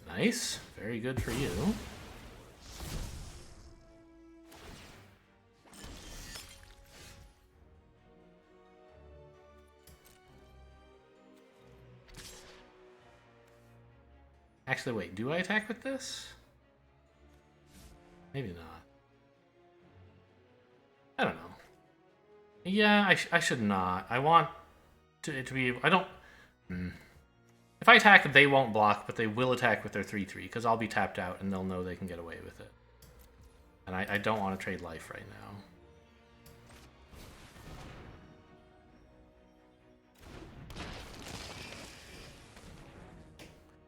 Nice. Very good for you. Actually, wait, do I attack with this? Maybe not. I don't know. Yeah, I should not. I want it to be... I don't... If I attack, they won't block, but they will attack with their 3-3, because I'll be tapped out and they'll know they can get away with it. And I don't want to trade life right now.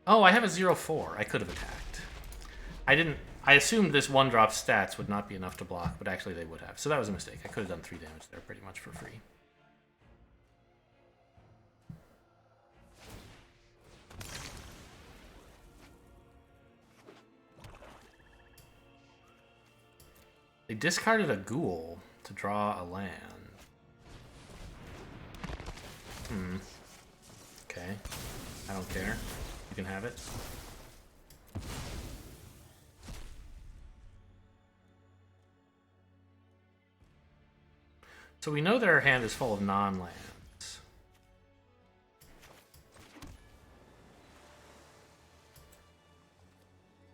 Oh, I have a 0-4. I could have attacked. I assumed this 1-drop stats would not be enough to block, but actually they would have. So that was a mistake. I could have done 3 damage there pretty much for free. They discarded a ghoul to draw a land. Okay. I don't care. You can have it. So we know their hand is full of non-lands.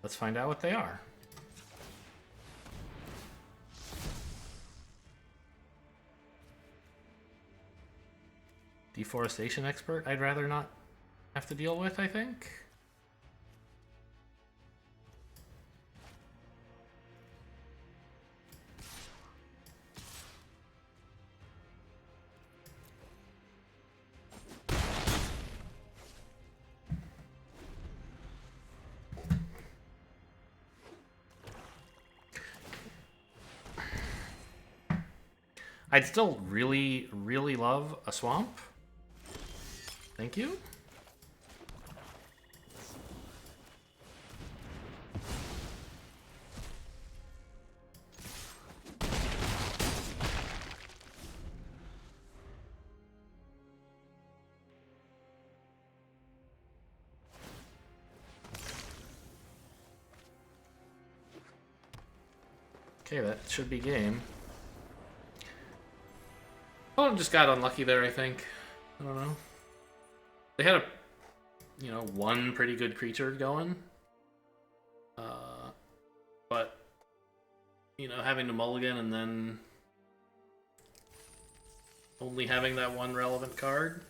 Let's find out what they are. Deforestation expert, I'd rather not have to deal with, I think. I'd still really, really love a swamp. Thank you. Okay, that should be game. Oh, just got unlucky there, I think. I don't know. They had one pretty good creature going. But, having to mulligan and then only having that one relevant card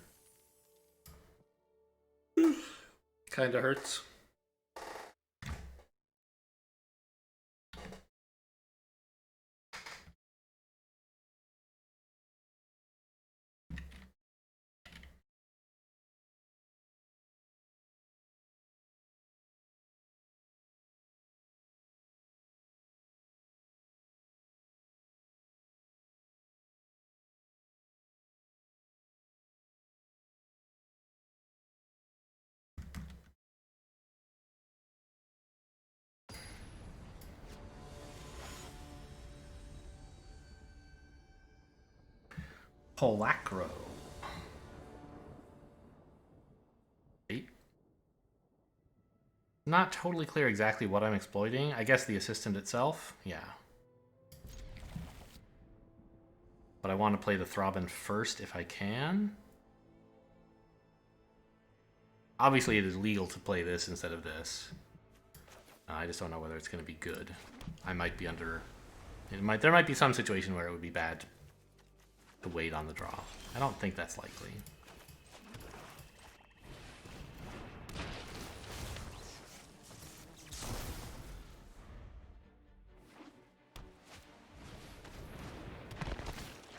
kind of hurts. Polacro. Not totally clear exactly what I'm exploiting. I guess the assistant itself. Yeah. But I want to play the Throbbin first if I can. Obviously, it is legal to play this instead of this. I just don't know whether it's going to be good. I might be under... There might be some situation where it would be bad to wait on the draw. I don't think that's likely.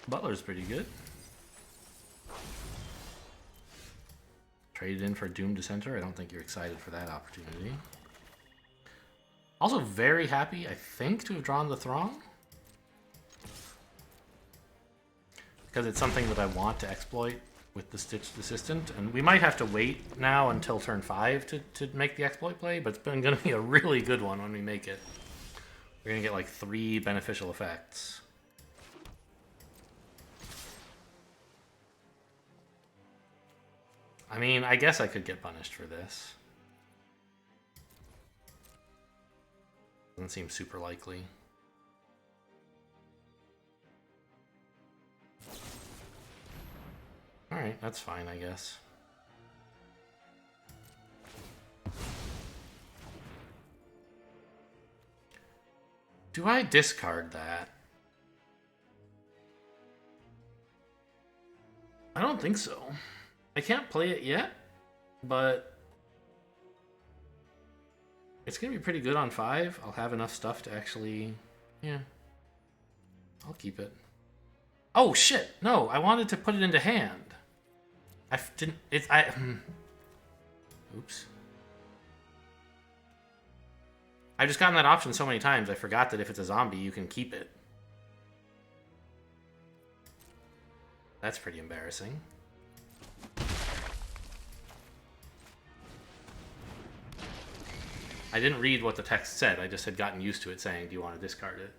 Butler's pretty good. Traded in for Doom Dissenter. I don't think you're excited for that opportunity. Also very happy, I think, to have drawn the Throng. because it's something that I want to exploit with the Stitched Assistant, and we might have to wait now until turn 5 to make the exploit play, but it's going to be a really good one when we make it. We're going to get like 3 beneficial effects. I mean, I guess I could get punished for this. Doesn't seem super likely. Alright, that's fine, I guess. Do I discard that? I don't think so. I can't play it yet, but it's going to be pretty good on 5. I'll have enough stuff to actually... Yeah. I'll keep it. Oh, shit! No, I wanted to put it into hand. I didn't... Oops. I've just gotten that option so many times, I forgot that if it's a zombie, you can keep it. That's pretty embarrassing. I didn't read what the text said, I just had gotten used to it saying, do you want to discard it?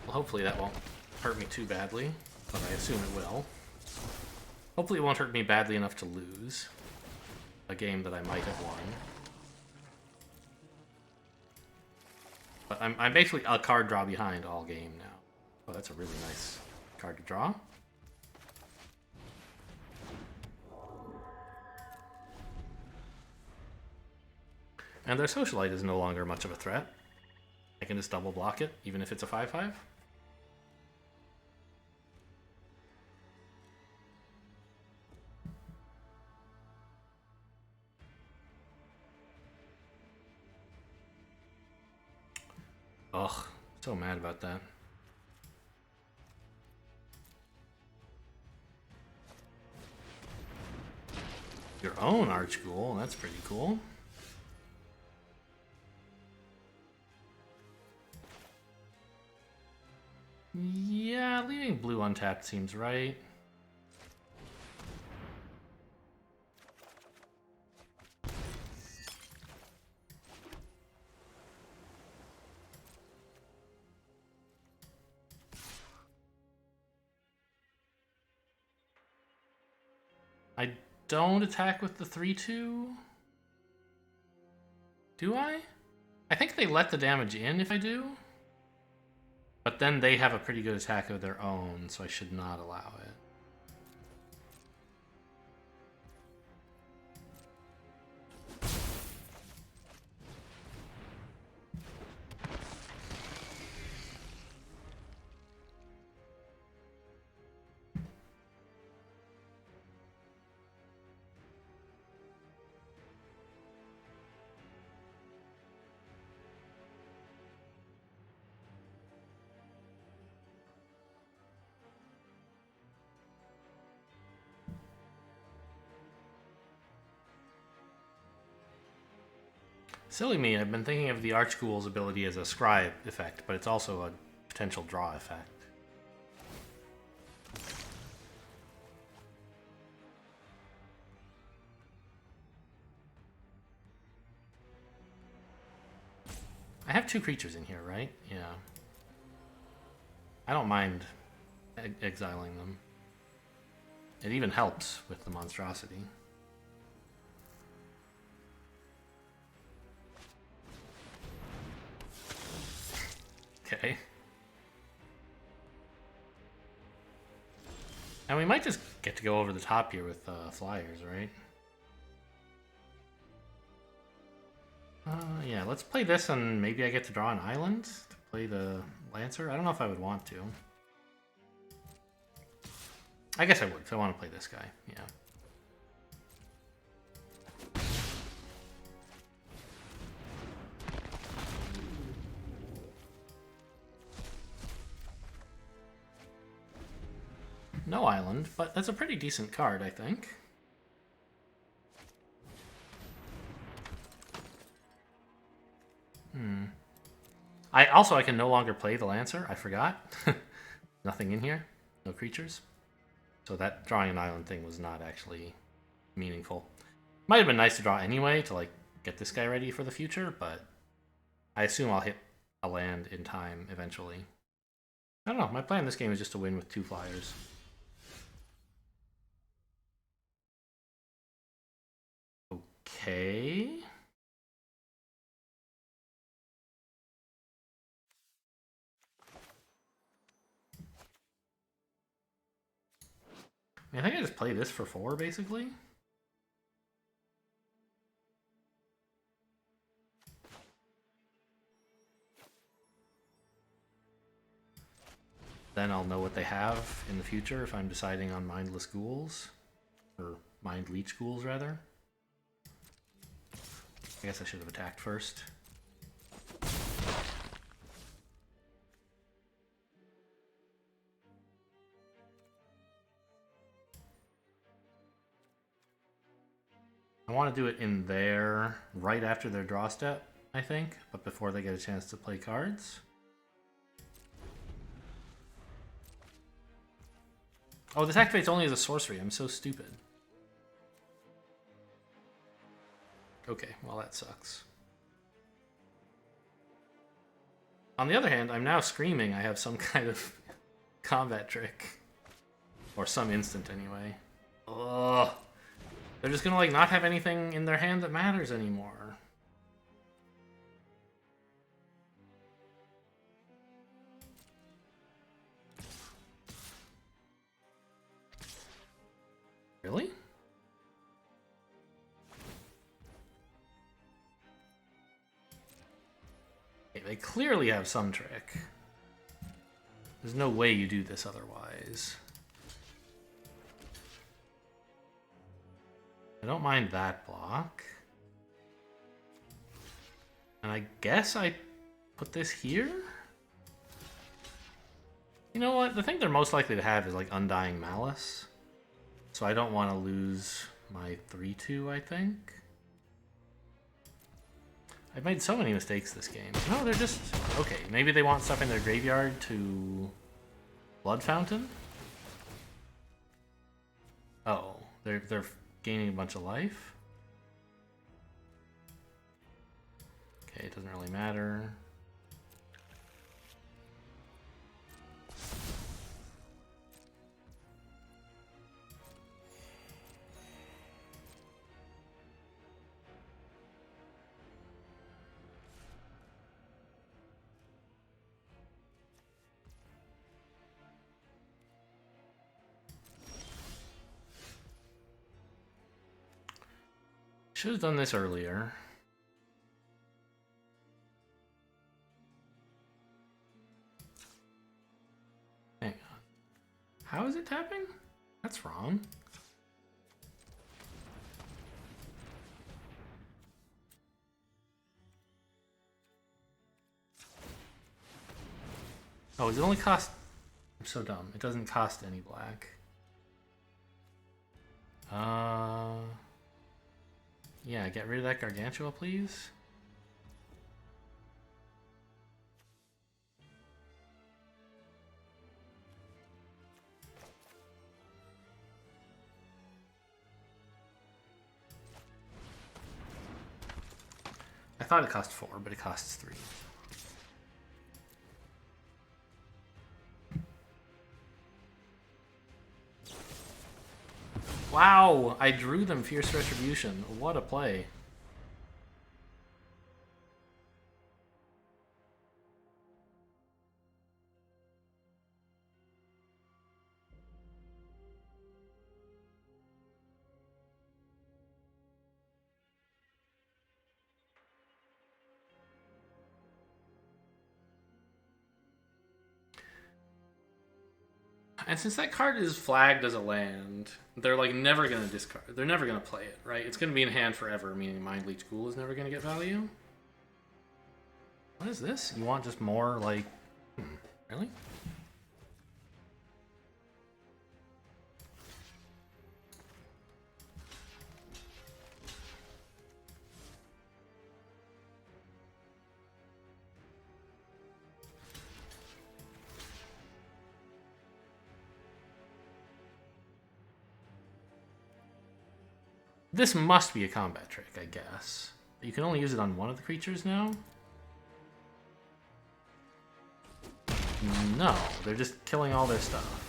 Well, hopefully that won't hurt me too badly, but I assume it will. Hopefully it won't hurt me badly enough to lose a game that I might have won. But I'm basically a card draw behind all game now. Oh, that's a really nice card to draw. And their Socialite is no longer much of a threat. I can just double block it, even if it's a 5/5. Ugh, so mad about that. Your own Archghoul, that's pretty cool. Yeah, leaving blue untapped seems right. I don't attack with the 3/2. Do I? I think they let the damage in if I do. But then they have a pretty good attack of their own, so I should not allow it. Silly me, I've been thinking of the Archghoul's ability as a scribe effect, but it's also a potential draw effect. I have 2 creatures in here, right? Yeah. I don't mind exiling them. It even helps with the monstrosity. Okay. And we might just get to go over the top here with flyers, right? Yeah, let's play this and maybe I get to draw an island to play the Lancer. I don't know if I would want to. I guess I would, because I want to play this guy, yeah. no island, but that's a pretty decent card, I think. I can no longer play the Lancer. I forgot. Nothing in here. No creatures. So that drawing an island thing was not actually meaningful. Might have been nice to draw anyway to like get this guy ready for the future, but I assume I'll hit a land in time eventually. I don't know. My plan in this game is just to win with 2 flyers. Okay. I think I just play this for 4, basically. Then I'll know what they have in the future if I'm deciding on Mindless Ghouls. Or Mind Leech Ghouls, rather. I guess I should have attacked first. I want to do it in there, right after their draw step, I think, but before they get a chance to play cards. Oh, this activates only as a sorcery. I'm so stupid. Okay, well that sucks. On the other hand, I'm now screaming I have some kind of combat trick. Or some instant, anyway. Ugh. They're just gonna, like, not have anything in their hand that matters anymore. Really? Okay, they clearly have some trick. There's no way you do this otherwise. I don't mind that block. And I guess I put this here? You know what? The thing they're most likely to have is like Undying Malice. So I don't want to lose my 3-2, I think. I've made so many mistakes this game. No, they're just... Okay, maybe they want stuff in their graveyard to... Blood Fountain? Oh, they're gaining a bunch of life. Okay, it doesn't really matter. Should have done this earlier. Hang on. How is it tapping? That's wrong. Oh, does it only cost... I'm so dumb. It doesn't cost any black. Yeah, get rid of that Gargantua, please. I thought it cost 4, but it costs 3. Wow, I drew them Fierce Retribution. What a play. And since that card is flagged as a land, they're like never gonna discard. They're never gonna play it, right? It's gonna be in hand forever, meaning Mind Leech Ghoul is never gonna get value. What is this? You want just more like... Really? This must be a combat trick, I guess. You can only use it on one of the creatures now? No, they're just killing all their stuff.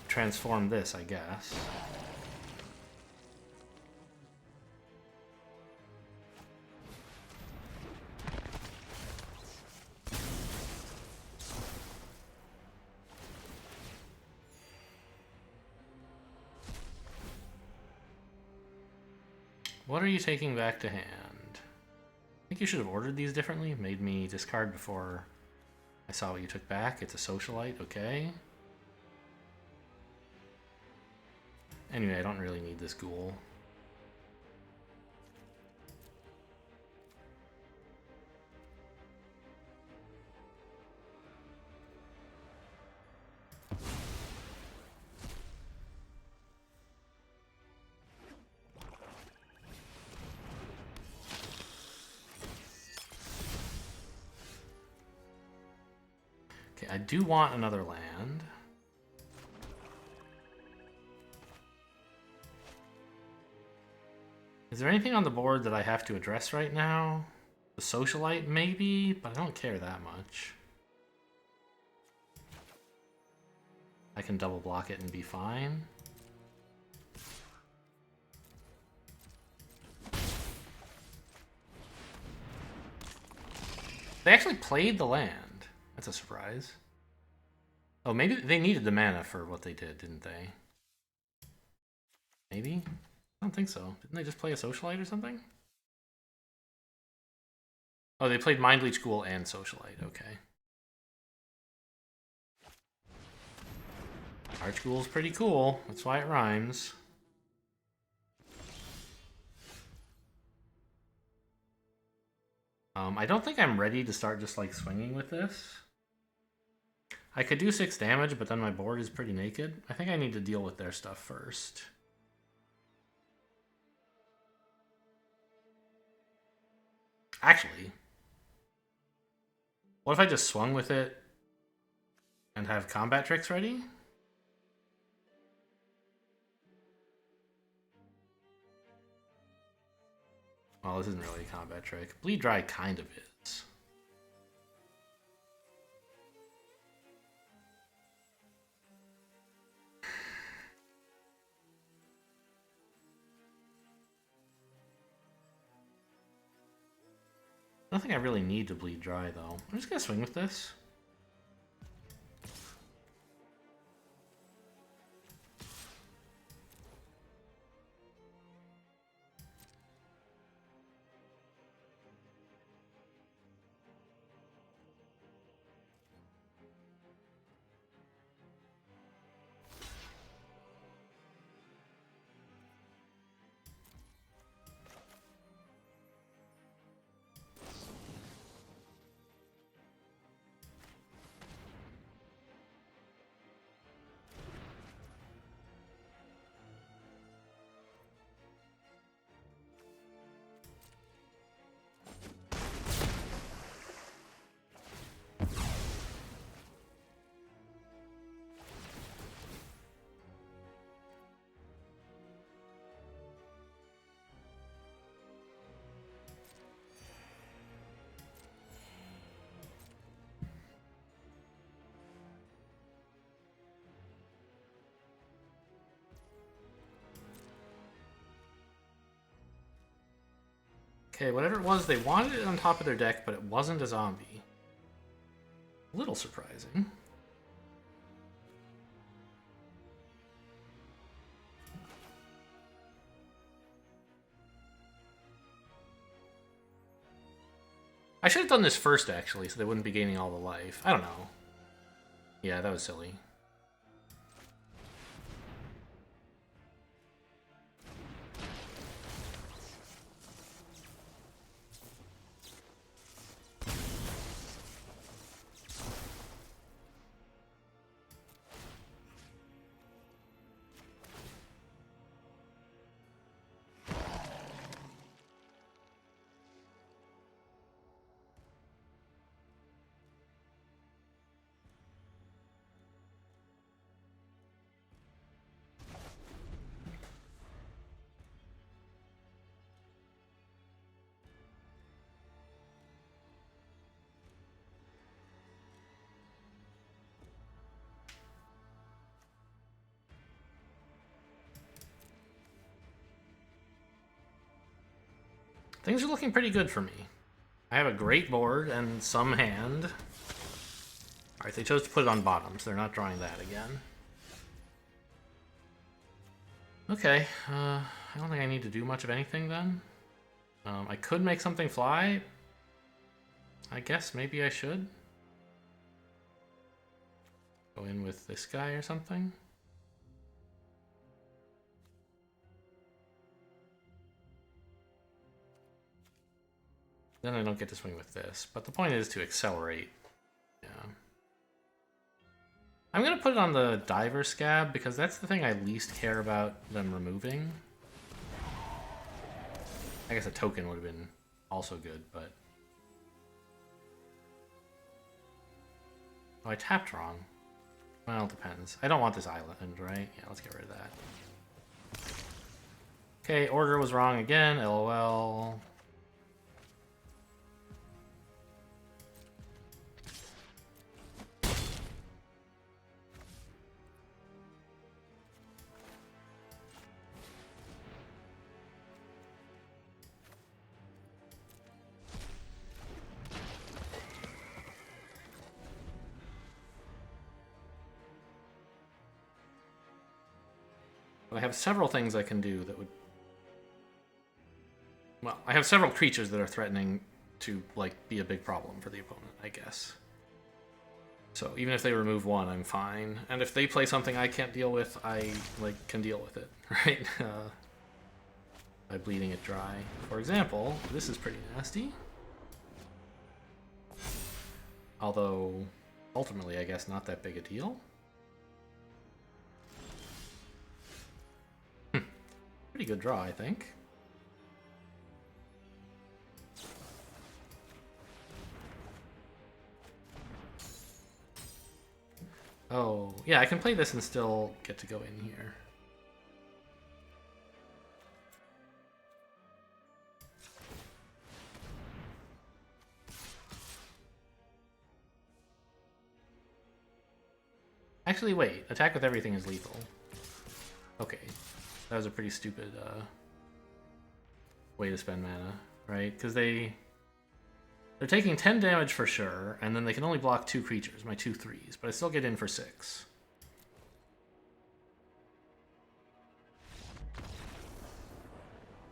Transform this, I guess. What are you taking back to hand? I think you should have ordered these differently. Made me discard before I saw what you took back. It's a socialite, okay. Anyway, I don't really need this ghoul. Okay, I do want another land. Is there anything on the board that I have to address right now? The socialite, maybe, but I don't care that much. I can double block it and be fine. They actually played the land. That's a surprise. Oh, maybe they needed the mana for what they did, didn't they? Maybe? I don't think so. Didn't they just play a socialite or something? Oh, they played Mind Leech Ghoul and socialite. Okay. Archghoul's pretty cool. That's why it rhymes. I don't think I'm ready to start just like swinging with this. I could do 6 damage, but then my board is pretty naked. I think I need to deal with their stuff first. Actually, what if I just swung with it and have combat tricks ready? Well, this isn't really a combat trick. Bleed Dry kind of is. I don't think I really need to Bleed Dry, though. I'm just gonna swing with this. Okay, whatever it was, they wanted it on top of their deck, but it wasn't a zombie. A little surprising. I should have done this first, actually, so they wouldn't be gaining all the life. I don't know. Yeah, that was silly. Things are looking pretty good for me. I have a great board and some hand. Alright, they chose to put it on bottom, so they're not drawing that again. Okay, I don't think I need to do much of anything then. I could make something fly. I guess maybe I should. Go in with this guy or something. Then I don't get to swing with this. But the point is to accelerate. Yeah. I'm going to put it on the diver scab because that's the thing I least care about them removing. I guess a token would have been also good, but... Oh, I tapped wrong. Well, it depends. I don't want this island, right? Yeah, let's get rid of that. Okay, order was wrong again. LOL. But I have several things I can do that would... Well, I have several creatures that are threatening to, like, be a big problem for the opponent, I guess. So even if they remove one, I'm fine. And if they play something I can't deal with, I, like, can deal with it, right? By bleeding it dry. For example, this is pretty nasty. Although, ultimately, I guess not that big a deal. Pretty good draw, I think. Oh, yeah, I can play this and still get to go in here. Actually, wait. Attack with everything is lethal. Okay. That was a pretty stupid way to spend mana, right? Because they're taking 10 damage for sure, and then they can only block 2 creatures, my 2 3s, but I still get in for 6.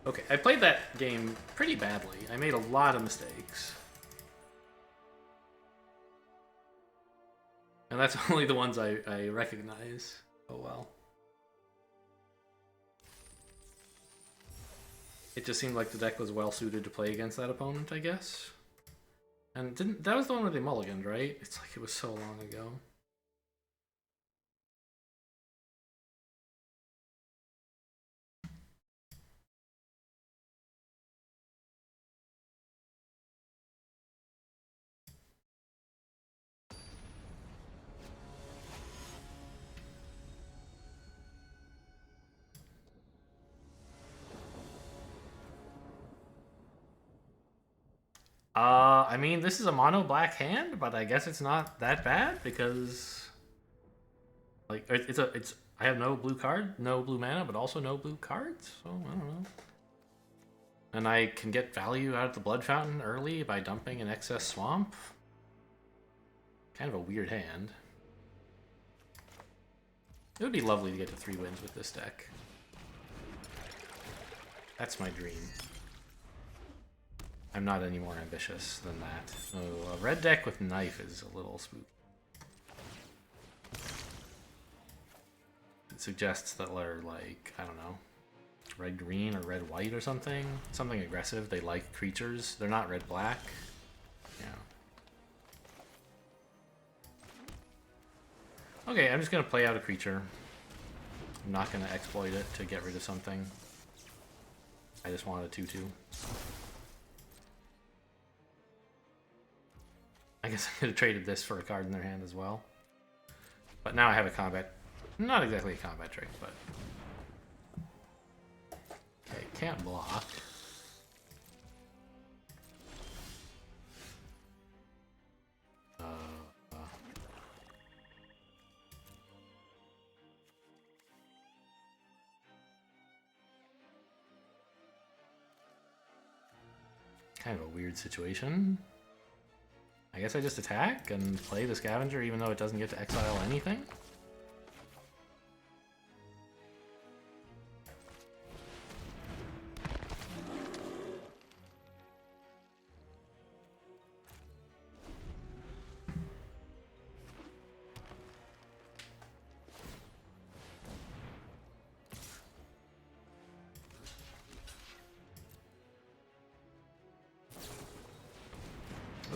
Okay, I played that game pretty badly. I made a lot of mistakes. And that's only the ones I recognize. Oh well. It just seemed like the deck was well suited to play against that opponent, I guess. And that was the one where they mulliganed, right? It's like it was so long ago. I mean, this is a mono black hand, but I guess it's not that bad because, like, I have no blue card, no blue mana, but also no blue cards. So I don't know. And I can get value out of the Blood Fountain early by dumping an excess swamp. Kind of a weird hand. It would be lovely to get to 3 wins with this deck. That's my dream. I'm not any more ambitious than that. Oh, a red deck with knife is a little spooky. It suggests that they're like, I don't know, red-green or red-white or something. Something aggressive. They like creatures. They're not red-black. Yeah. Okay, I'm just going to play out a creature. I'm not going to exploit it to get rid of something. I just want a 2/2. I guess I could have traded this for a card in their hand as well. But now I have a combat... Not exactly a combat trick, but... Okay, can't block. kind of a weird situation. I guess I just attack and play the Scavenger even though it doesn't get to exile anything?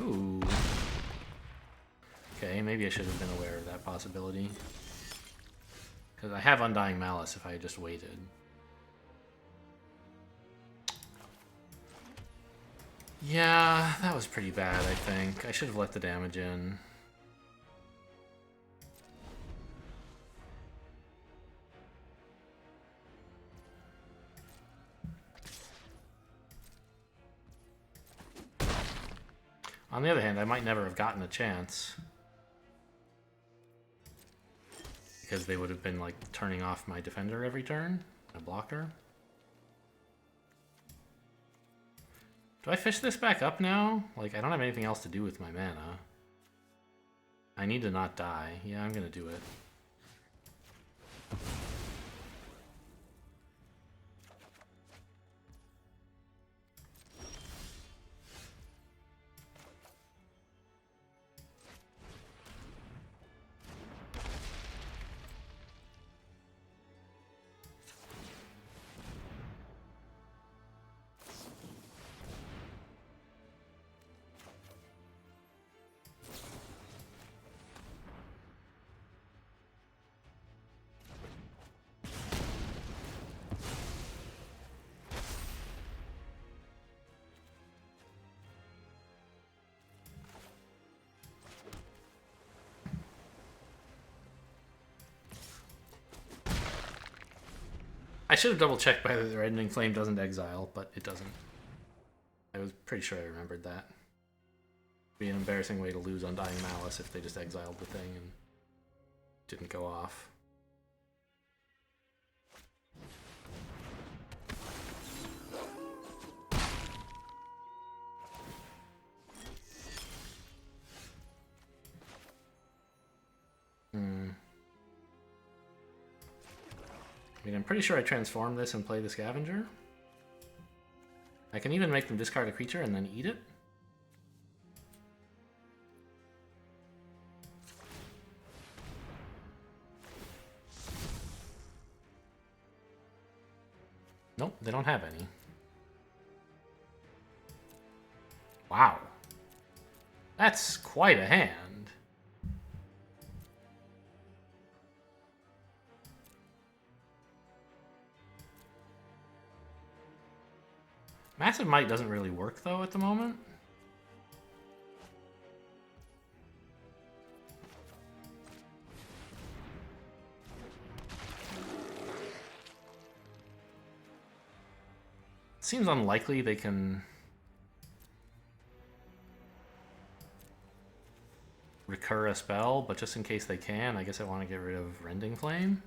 Ooh. Okay, maybe I should have been aware of that possibility. Because I have Undying Malice if I had just waited. Yeah, that was pretty bad, I think. I should have let the damage in. On the other hand, I might never have gotten a chance. Because they would have been, like, turning off my defender every turn, a blocker. Do I fish this back up now? Like, I don't have anything else to do with my mana. I need to not die. Yeah, I'm gonna do it. I should have double-checked whether the Rending Flame doesn't exile, but it doesn't. I was pretty sure I remembered that. It'd be an embarrassing way to lose Undying Malice if they just exiled the thing and didn't go off. I mean, I'm pretty sure I transform this and play the Scavenger. I can even make them discard a creature and then eat it. Nope, they don't have any. Wow. That's quite a hand. Massive Might doesn't really work, though, at the moment. It seems unlikely they can recur a spell, but just in case they can, I guess I want to get rid of Rending Flame.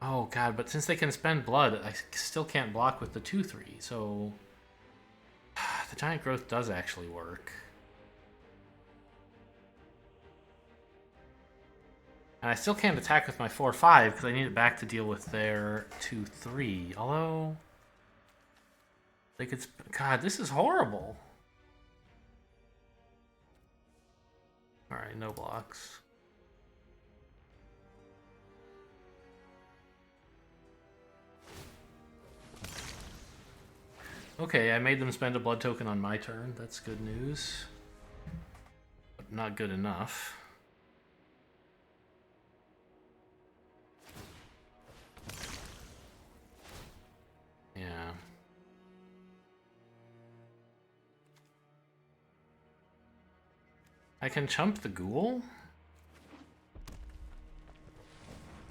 Oh god, but since they can spend blood, I still can't block with the 2/3, so the Giant Growth does actually work. And I still can't attack with my 4/5 because I need it back to deal with their 2/3. Although they could. God, this is horrible. All right, no blocks. Okay, I made them spend a blood token on my turn. That's good news. But not good enough. Yeah. I can chump the ghoul?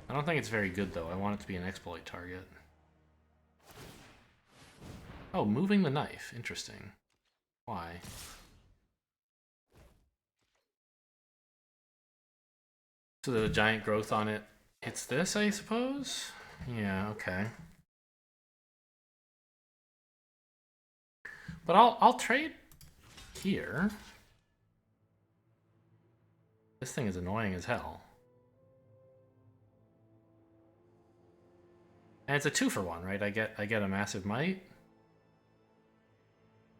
I don't think it's very good, though. I want it to be an exploit target. Oh, moving the knife. Interesting. Why? So there's a Giant Growth on it It's this, I suppose? Yeah, okay. But I'll trade here. This thing is annoying as hell. And it's a 2-for-1, right? I get a massive might.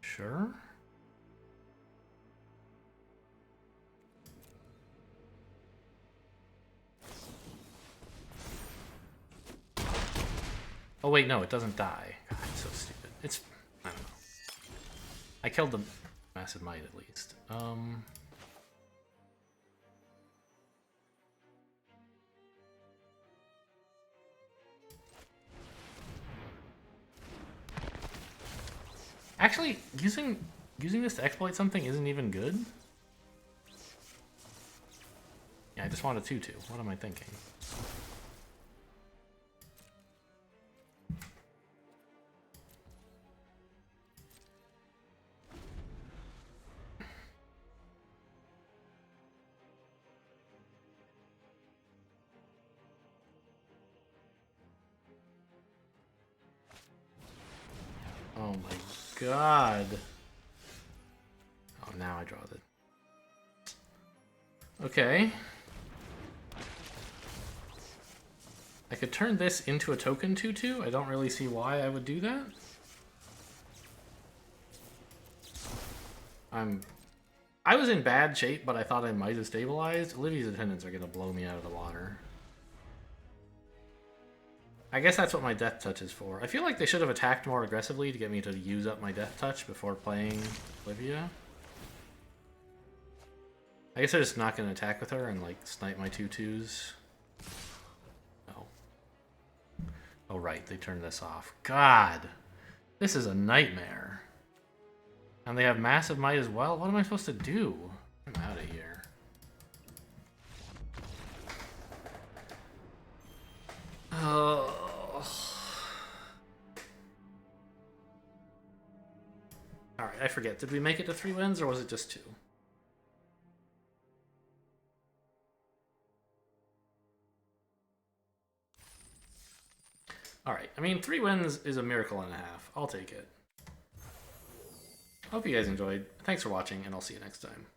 Sure. Oh wait, no, it doesn't die. God, it's so stupid. It's, I don't know. I killed the massive might at least. Actually, using this to exploit something isn't even good. Yeah, I just want a 2/2. What am I thinking? Oh my god. Oh, now I draw the... Okay. I could turn this into a token 2/2. I don't really see why I would do that. I was in bad shape, but I thought I might have stabilized. Olivia's attendants are gonna blow me out of the water. I guess that's what my death touch is for. I feel like they should have attacked more aggressively to get me to use up my death touch before playing Olivia. I guess they're just not going to attack with her and like snipe my 2/2s. No. Oh right, they turned this off. God! This is a nightmare. And they have massive might as well? What am I supposed to do? I'm out of here. Oh. Alright, I forget. Did we make it to 3 wins or was it just 2? Alright, I mean 3 wins is a miracle and a half. I'll take it. Hope you guys enjoyed. Thanks for watching and I'll see you next time.